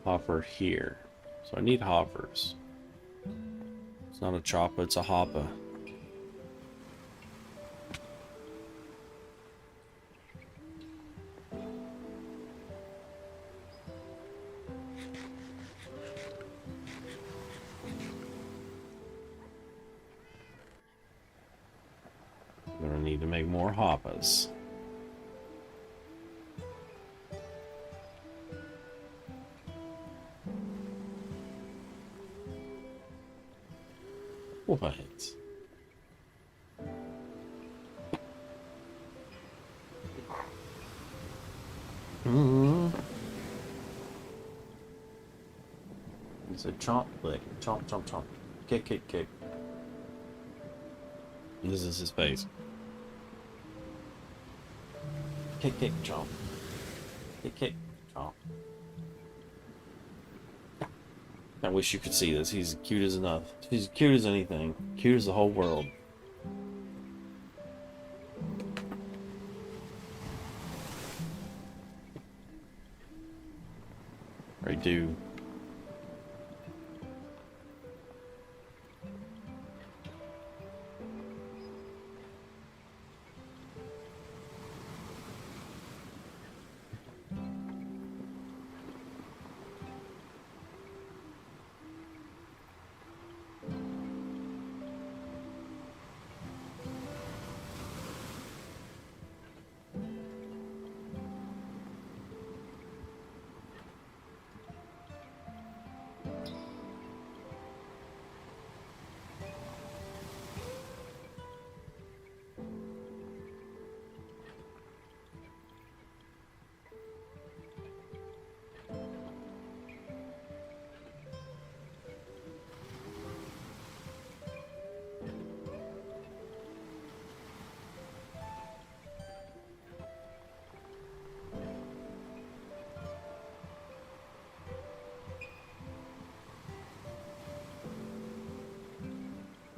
Hopper here. So I need hoppers. It's not a choppa, it's a hoppa. I'm gonna need to make more hoppas. What? It's a chomp click. Chomp, chomp, chomp. Kick, kick, kick. And this is his face. Kick, kick, chomp. Kick, kick, chomp. I wish you could see this. He's cute as enough. He's cute as anything. Cute as the whole world. I do.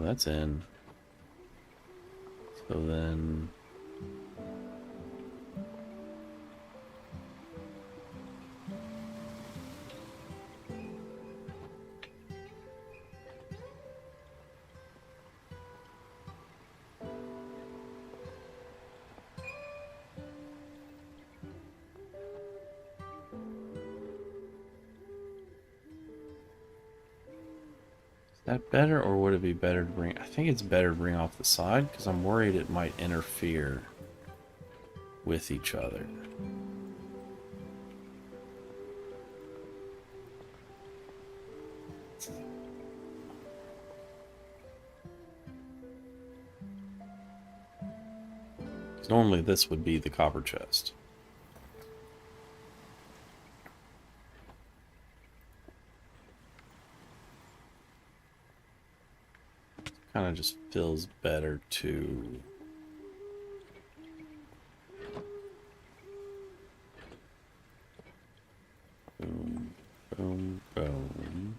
that's in. So then... that better, or would it be better to bring... I think it's better to bring off the side, because I'm worried it might interfere with each other. Because normally this would be the copper chest. Kind of just feels better to boom, boom, boom,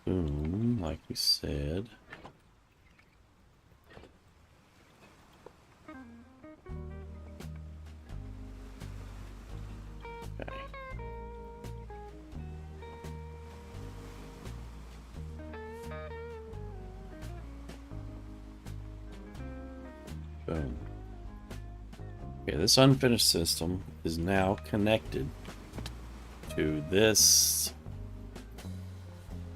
boom, like we said. Okay. Boom. Okay, this unfinished system is now connected to this,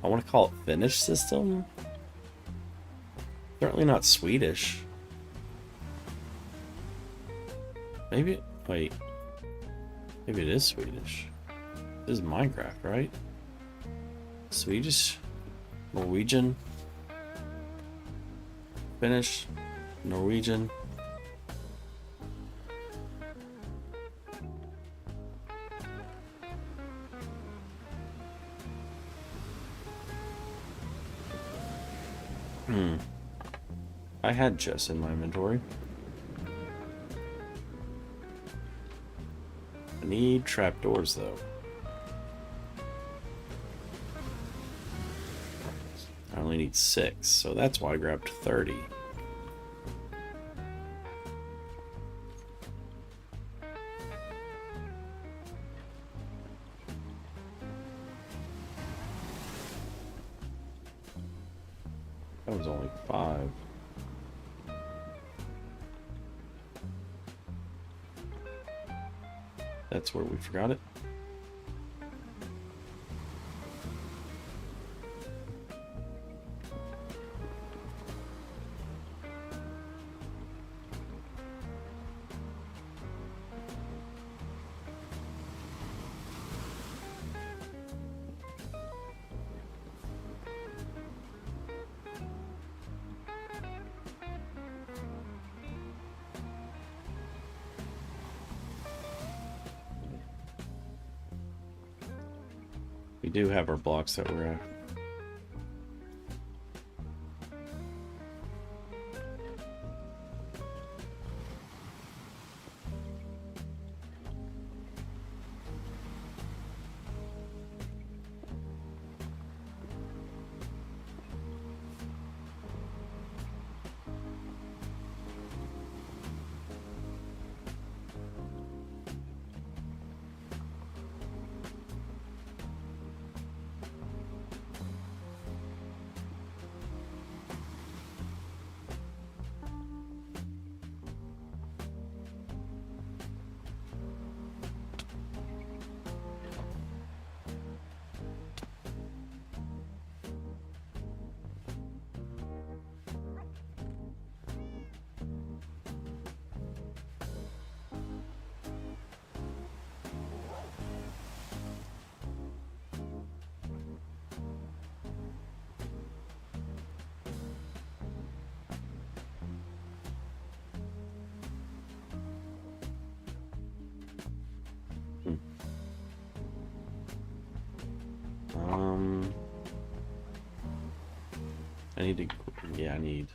I want to call it finished system. Certainly not Swedish. Maybe, wait. Maybe it is Swedish. This is Minecraft, right? Swedish, Norwegian, Finnish, Norwegian. I had chests in my inventory. I need trapdoors though. I only need 6, so that's why I grabbed 30. That was only 5. That's where we forgot it. We do have our blocks that we're at. I need to, yeah, I need.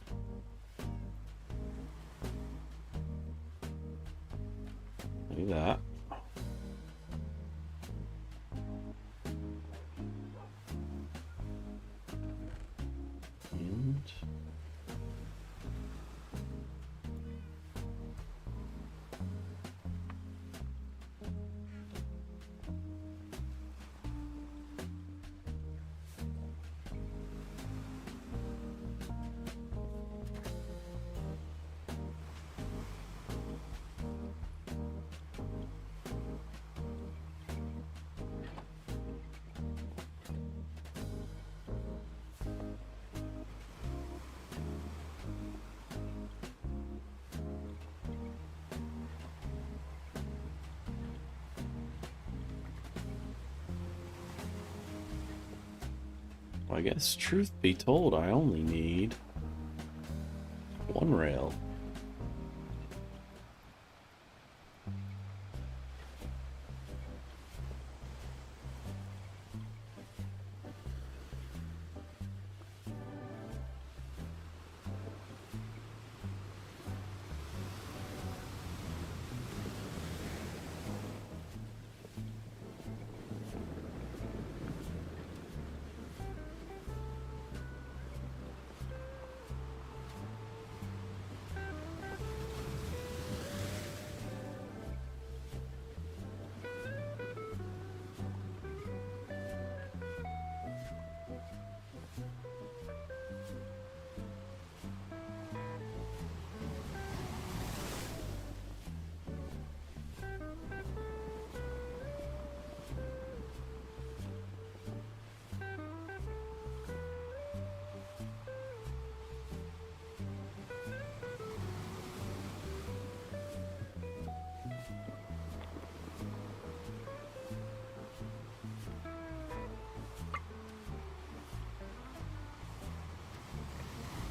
Do that. I guess truth be told, I only need one rail.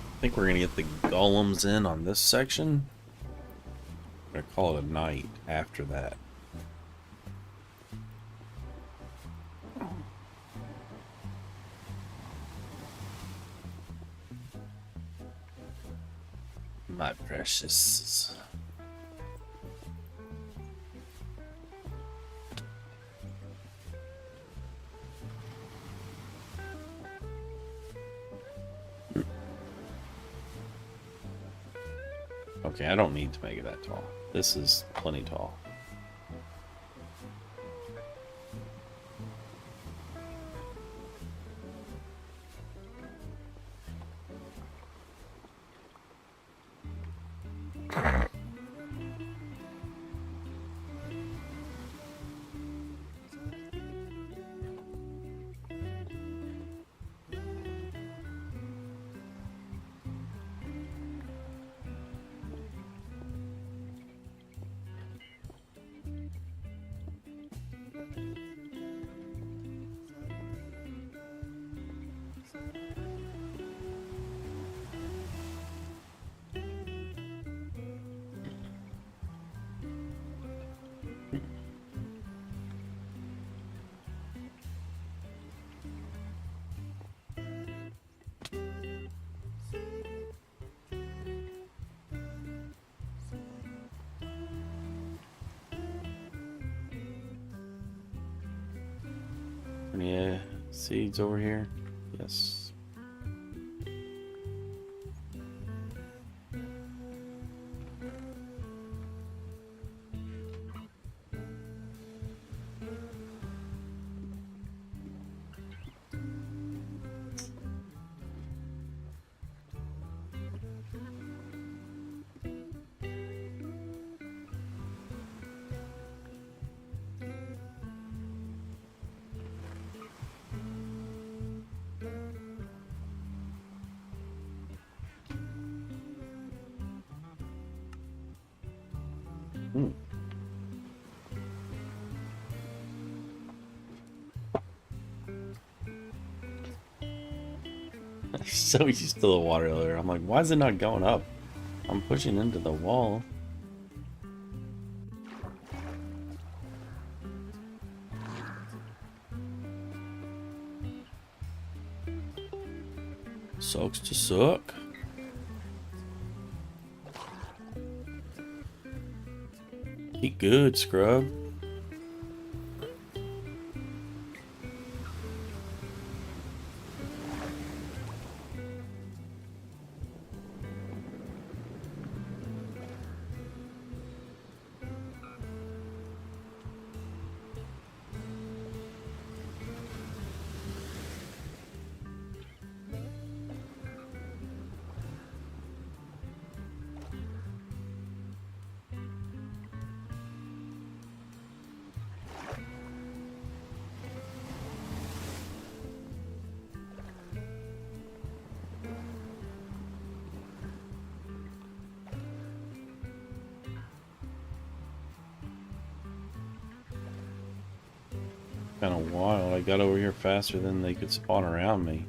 I think we're gonna get the golems in on this section. I'm gonna call it a night after that. My precious. Okay, I don't need to make it that tall. This is plenty tall. Any seeds over here? Yes. Hmm. So used to the water earlier. I'm like, why is it not going up? I'm pushing into the wall. Sucks to suck. Eat good, scrub. Kind of wild. I got over here faster than they could spawn around me.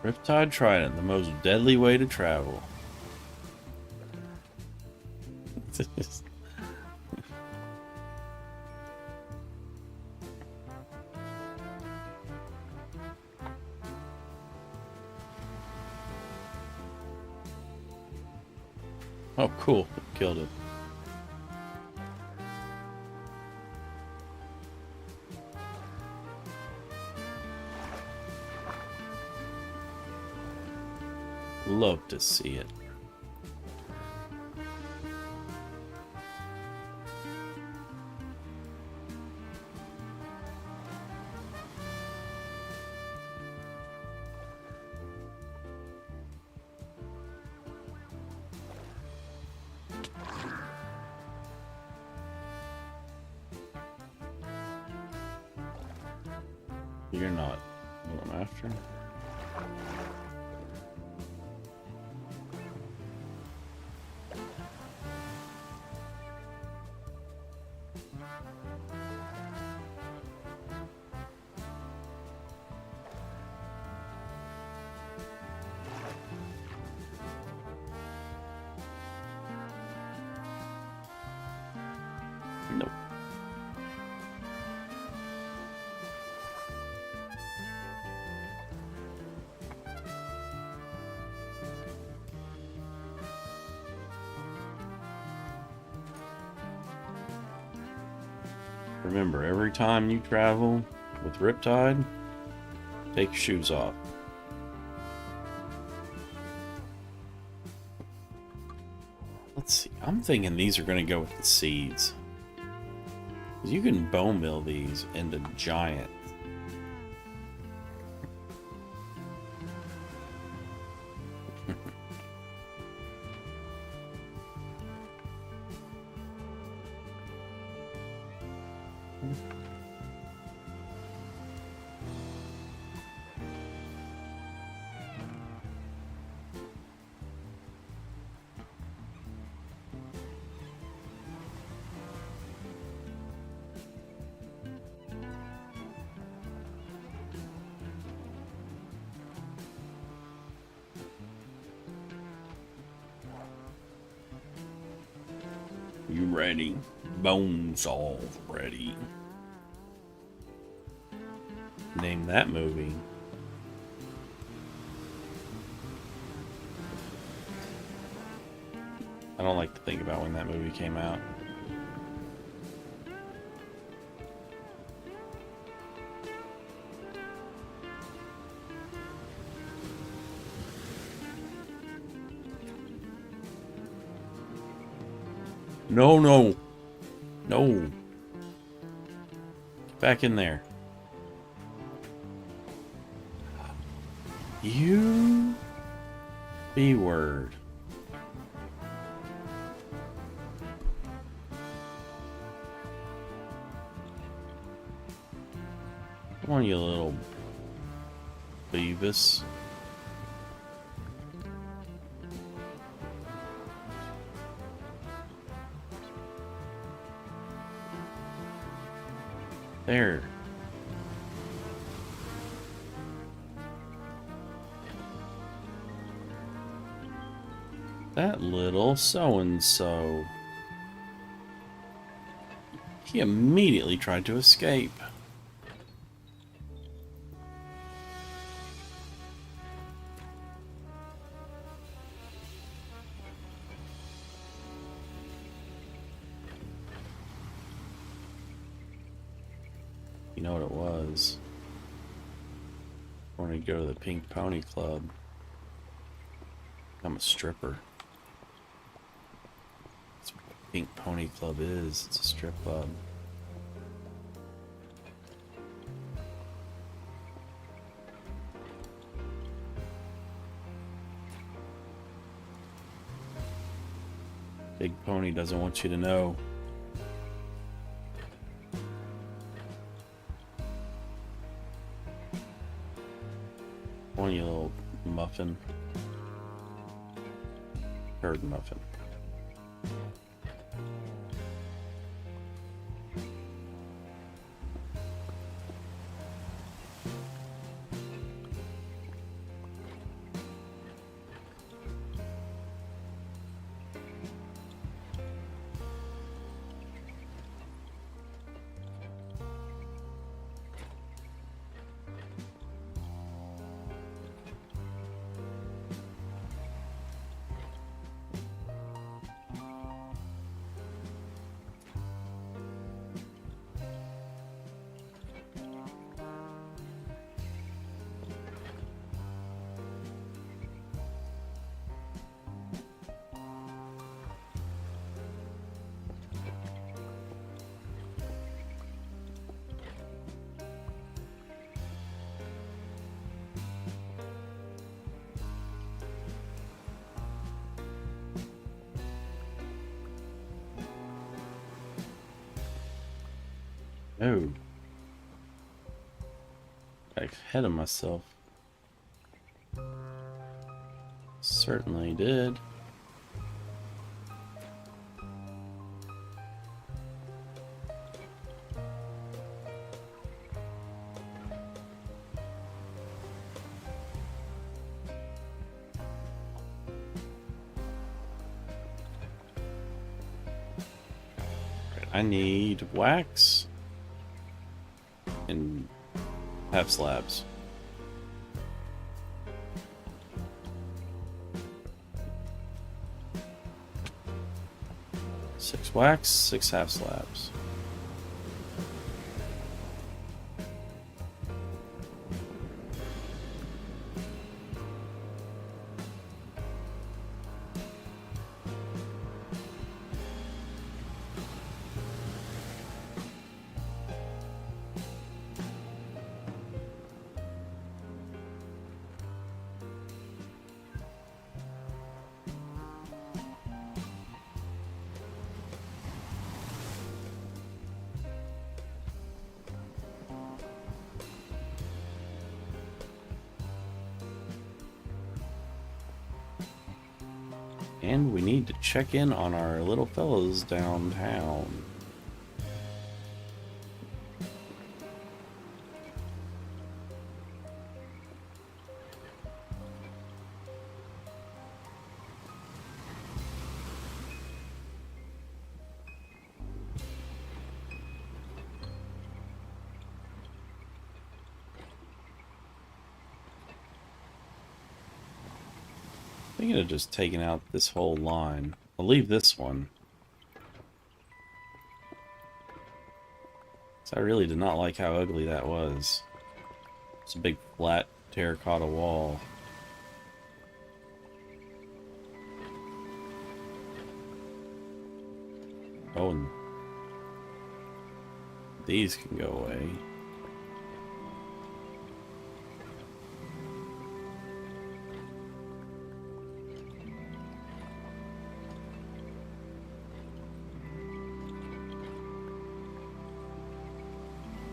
Riptide Trident, the most deadly way to travel. Oh, cool. Killed it. Love to see it. You're not what I'm after. Nope. Remember, every time you travel with Riptide, take your shoes off. Let's see. I'm thinking these are going to go with the seeds. You can bone mill these into giant. You ready? Bones all ready. Name that movie. I don't like to think about when that movie came out. No, no. No. Get back in there. You B-word. Come on, you little Beavis. There. That little so-and-so. He immediately tried to escape. You know what it was? I want to go to the Pink Pony Club. I'm a stripper. That's what the Pink Pony Club is. It's a strip club. Big Pony doesn't want you to know. Come on, you little muffin. Bird muffin. Oh. Got ahead of myself. Certainly did. I need wax and half slabs. Six wax, 6 half slabs. And we need to check in on our little fellows downtown. Thinking of just taking out this whole line. I'll leave this one. So I really did not like how ugly that was. It's a big flat terracotta wall. Oh, and these can go away.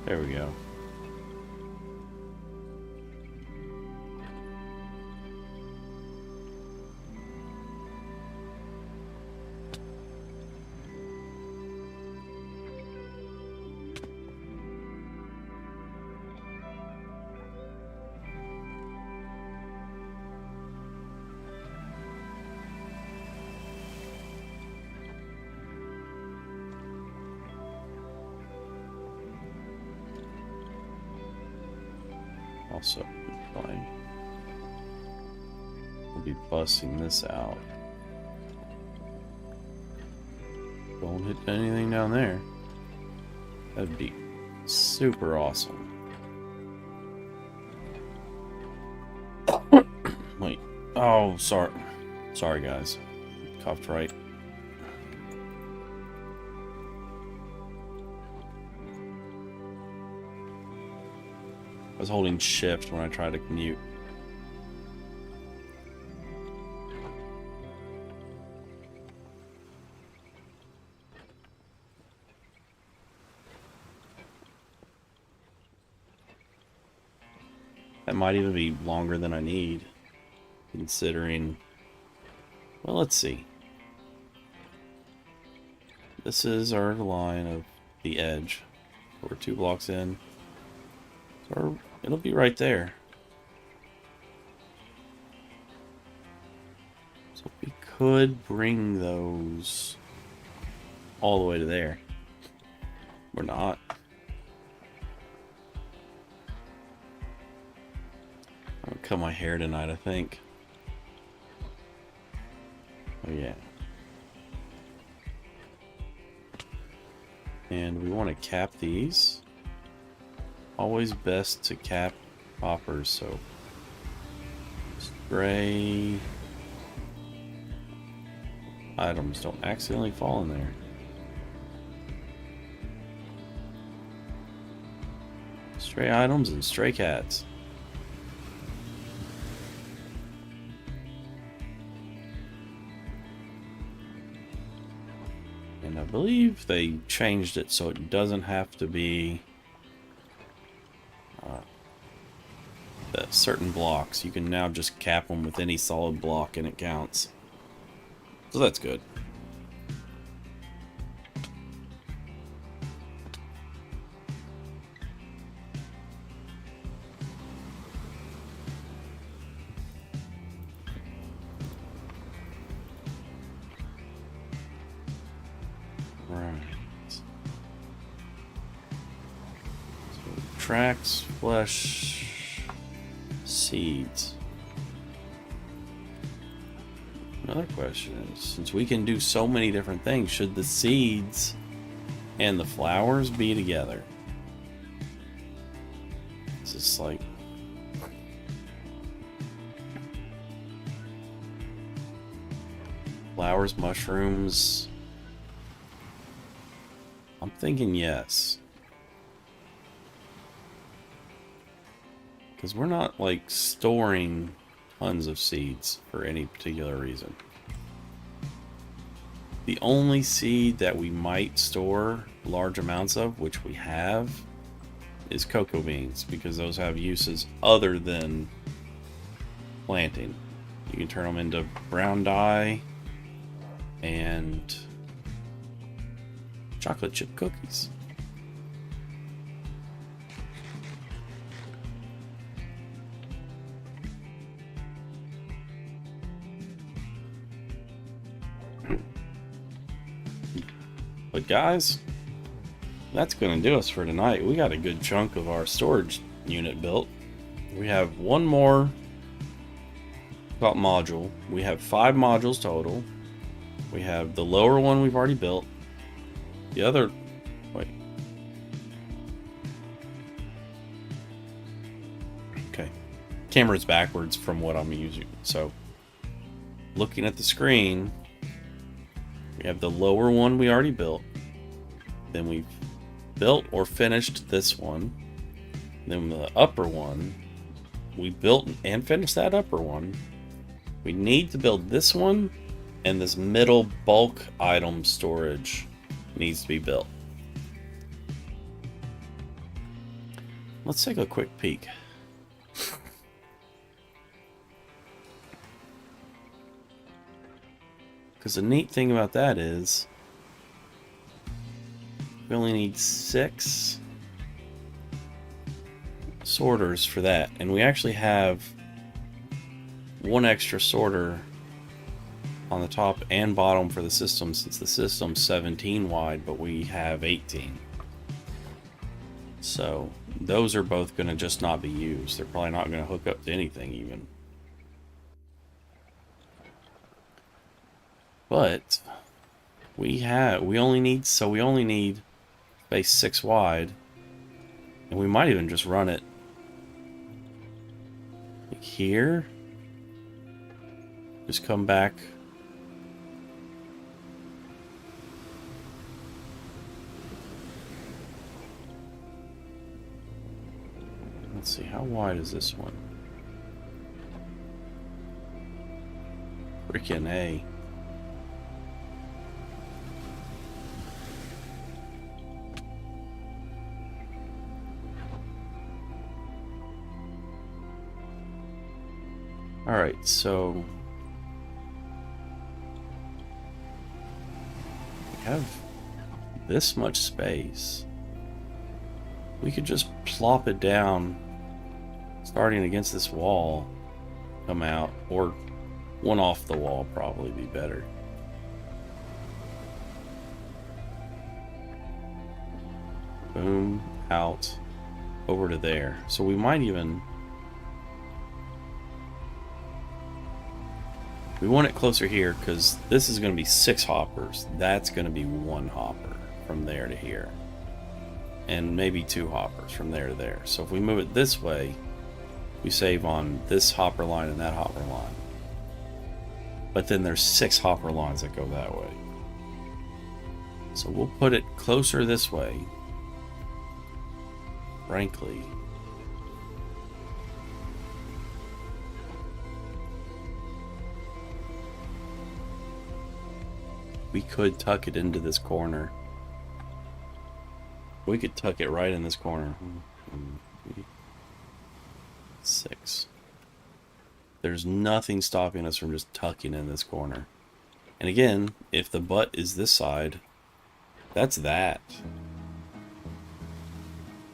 There we go. Also, we'll be busting this out. Don't hit anything down there. That'd be super awesome. Wait. Oh, sorry. Sorry, guys. Coughed right. I was holding shift when I tried to mute. That might even be longer than I need, considering... Well, let's see. This is our line of the edge. We're 2 blocks in. So it'll be right there. So we could bring those all the way to there. We're not. I'm gonna cut my hair tonight, I think. Oh yeah. And we want to cap these. Always best to cap poppers, so stray items don't accidentally fall in there. Stray items and stray cats. And I believe they changed it so it doesn't have to be certain blocks. You can now just cap them with any solid block and it counts. So that's good. Tracks, flesh, seeds. Another question is, since we can do so many different things, should the seeds and the flowers be together? It's just like... flowers, mushrooms... I'm thinking yes. Because we're not, like, storing tons of seeds for any particular reason. The only seed that we might store large amounts of, which we have, is cocoa beans, because those have uses other than planting. You can turn them into brown dye and chocolate chip cookies. But guys, that's going to do us for tonight. We got a good chunk of our storage unit built. We have one more module. We have 5 modules total. We have the lower one we've already built. The other... wait. Okay. Camera's backwards from what I'm using. So, looking at the screen... we have the lower one we already built. Then we've built or finished this one. Then the upper one, we built and finished that upper one. We need to build this one, and this middle bulk item storage needs to be built. Let's take a quick peek. Because the neat thing about that is we only need 6 sorters for that, and we actually have 1 extra sorter on the top and bottom for the system, since the system's 17 wide, but we have 18. So those are both going to just not be used. They're probably not going to hook up to anything even. But we only need space 6 wide, and we might even just run it like here. Just come back. Let's see, how wide is this one? Freaking A. Alright, so we have this much space. We could just plop it down, starting against this wall, come out, or one off the wall probably be better. Boom, out, over to there. So we might even... we want it closer here because this is going to be 6 hoppers. That's going to be 1 hopper from there to here. And maybe 2 hoppers from there to there. So if we move it this way, we save on this hopper line and that hopper line. But then there's 6 hopper lines that go that way. So we'll put it closer this way. Frankly, we could tuck it into this corner. We could tuck it right in this corner. 6. There's nothing stopping us from just tucking in this corner. And again, if the butt is this side, that's that.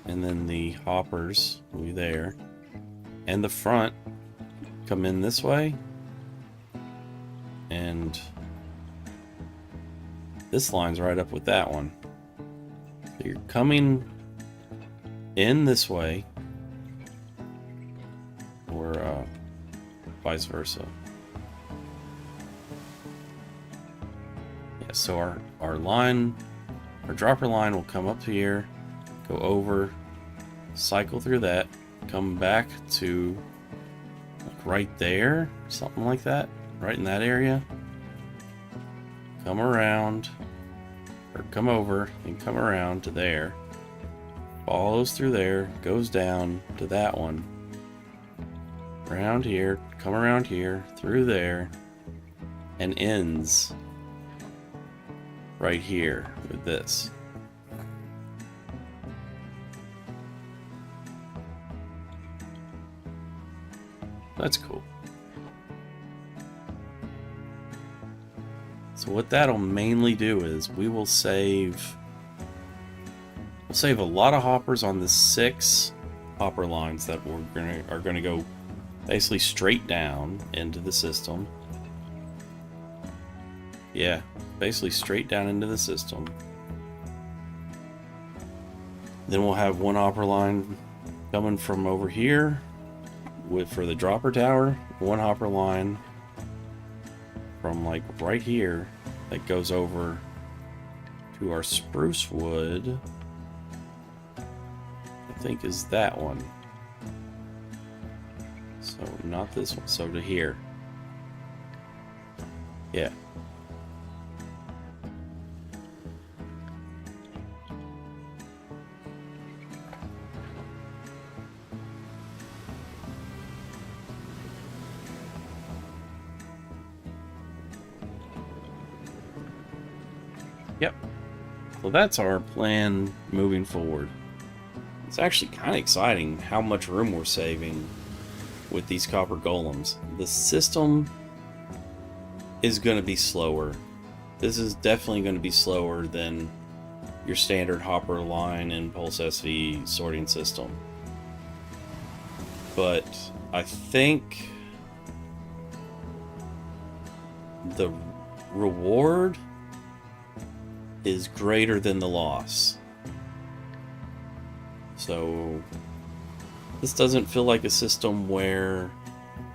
And then the hoppers will be there. And the front come in this way. And this line's right up with that one. So you're coming in this way, or vice versa. Yeah, so our line, our dropper line will come up here, go over, cycle through that, come back to like right there, something like that, right in that area. Come around, or come over and come around to there. Follows through there, goes down to that one. Around here, come around here, through there, and ends right here with this. That's cool. So what that'll mainly do is we'll save a lot of hoppers on the 6 hopper lines that are gonna go basically straight down into the system. Yeah, basically straight down into the system. Then we'll have one hopper line coming from over here for the dropper tower, one hopper line from like right here that goes over to our spruce wood. I think is that one. So not this one, so to here. Yeah. Yep. So that's our plan moving forward. It's actually kind of exciting how much room we're saving with these copper golems. The system is going to be slower. This is definitely going to be slower than your standard hopper line and pulse SV sorting system. But I think the reward is greater than the loss. So this doesn't feel like a system where,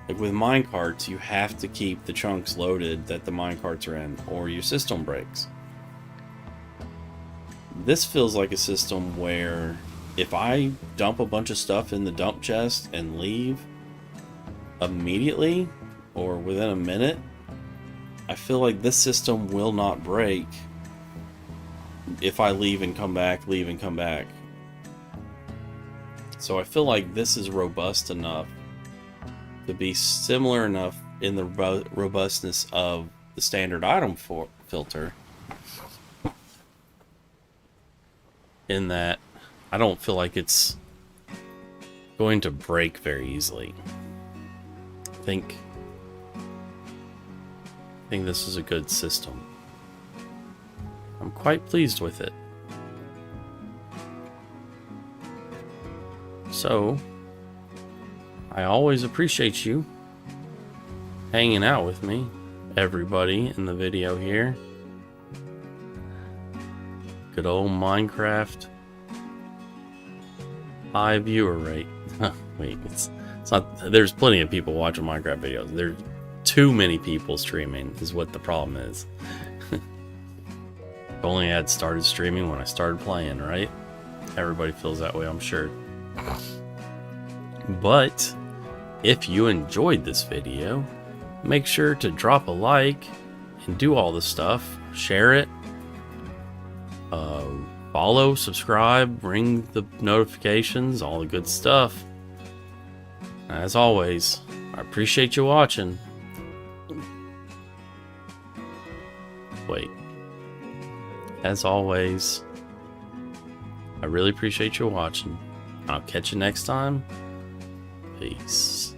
like with minecarts, you have to keep the chunks loaded that the minecarts are in, or your system breaks. This feels like a system where if I dump a bunch of stuff in the dump chest and leave immediately, or within a minute, I feel like this system will not break if I leave and come back, leave and come back. So I feel like this is robust enough to be similar enough in the robustness of the standard item filter, in that I don't feel like it's going to break very easily. I think this is a good system. I'm quite pleased with it. So, I always appreciate you hanging out with me, everybody in the video here. Good old Minecraft high viewer rate. Wait, it's not. There's plenty of people watching Minecraft videos. There's too many people streaming is what the problem is. If only I had started streaming when I started playing, right? Everybody feels that way, I'm sure. But if you enjoyed this video, make sure to drop a like and do all the stuff. Share it. Follow, subscribe, ring the notifications, all the good stuff. As always, I appreciate you watching. Wait. as always, I really appreciate you watching. I'll catch you next time. Peace.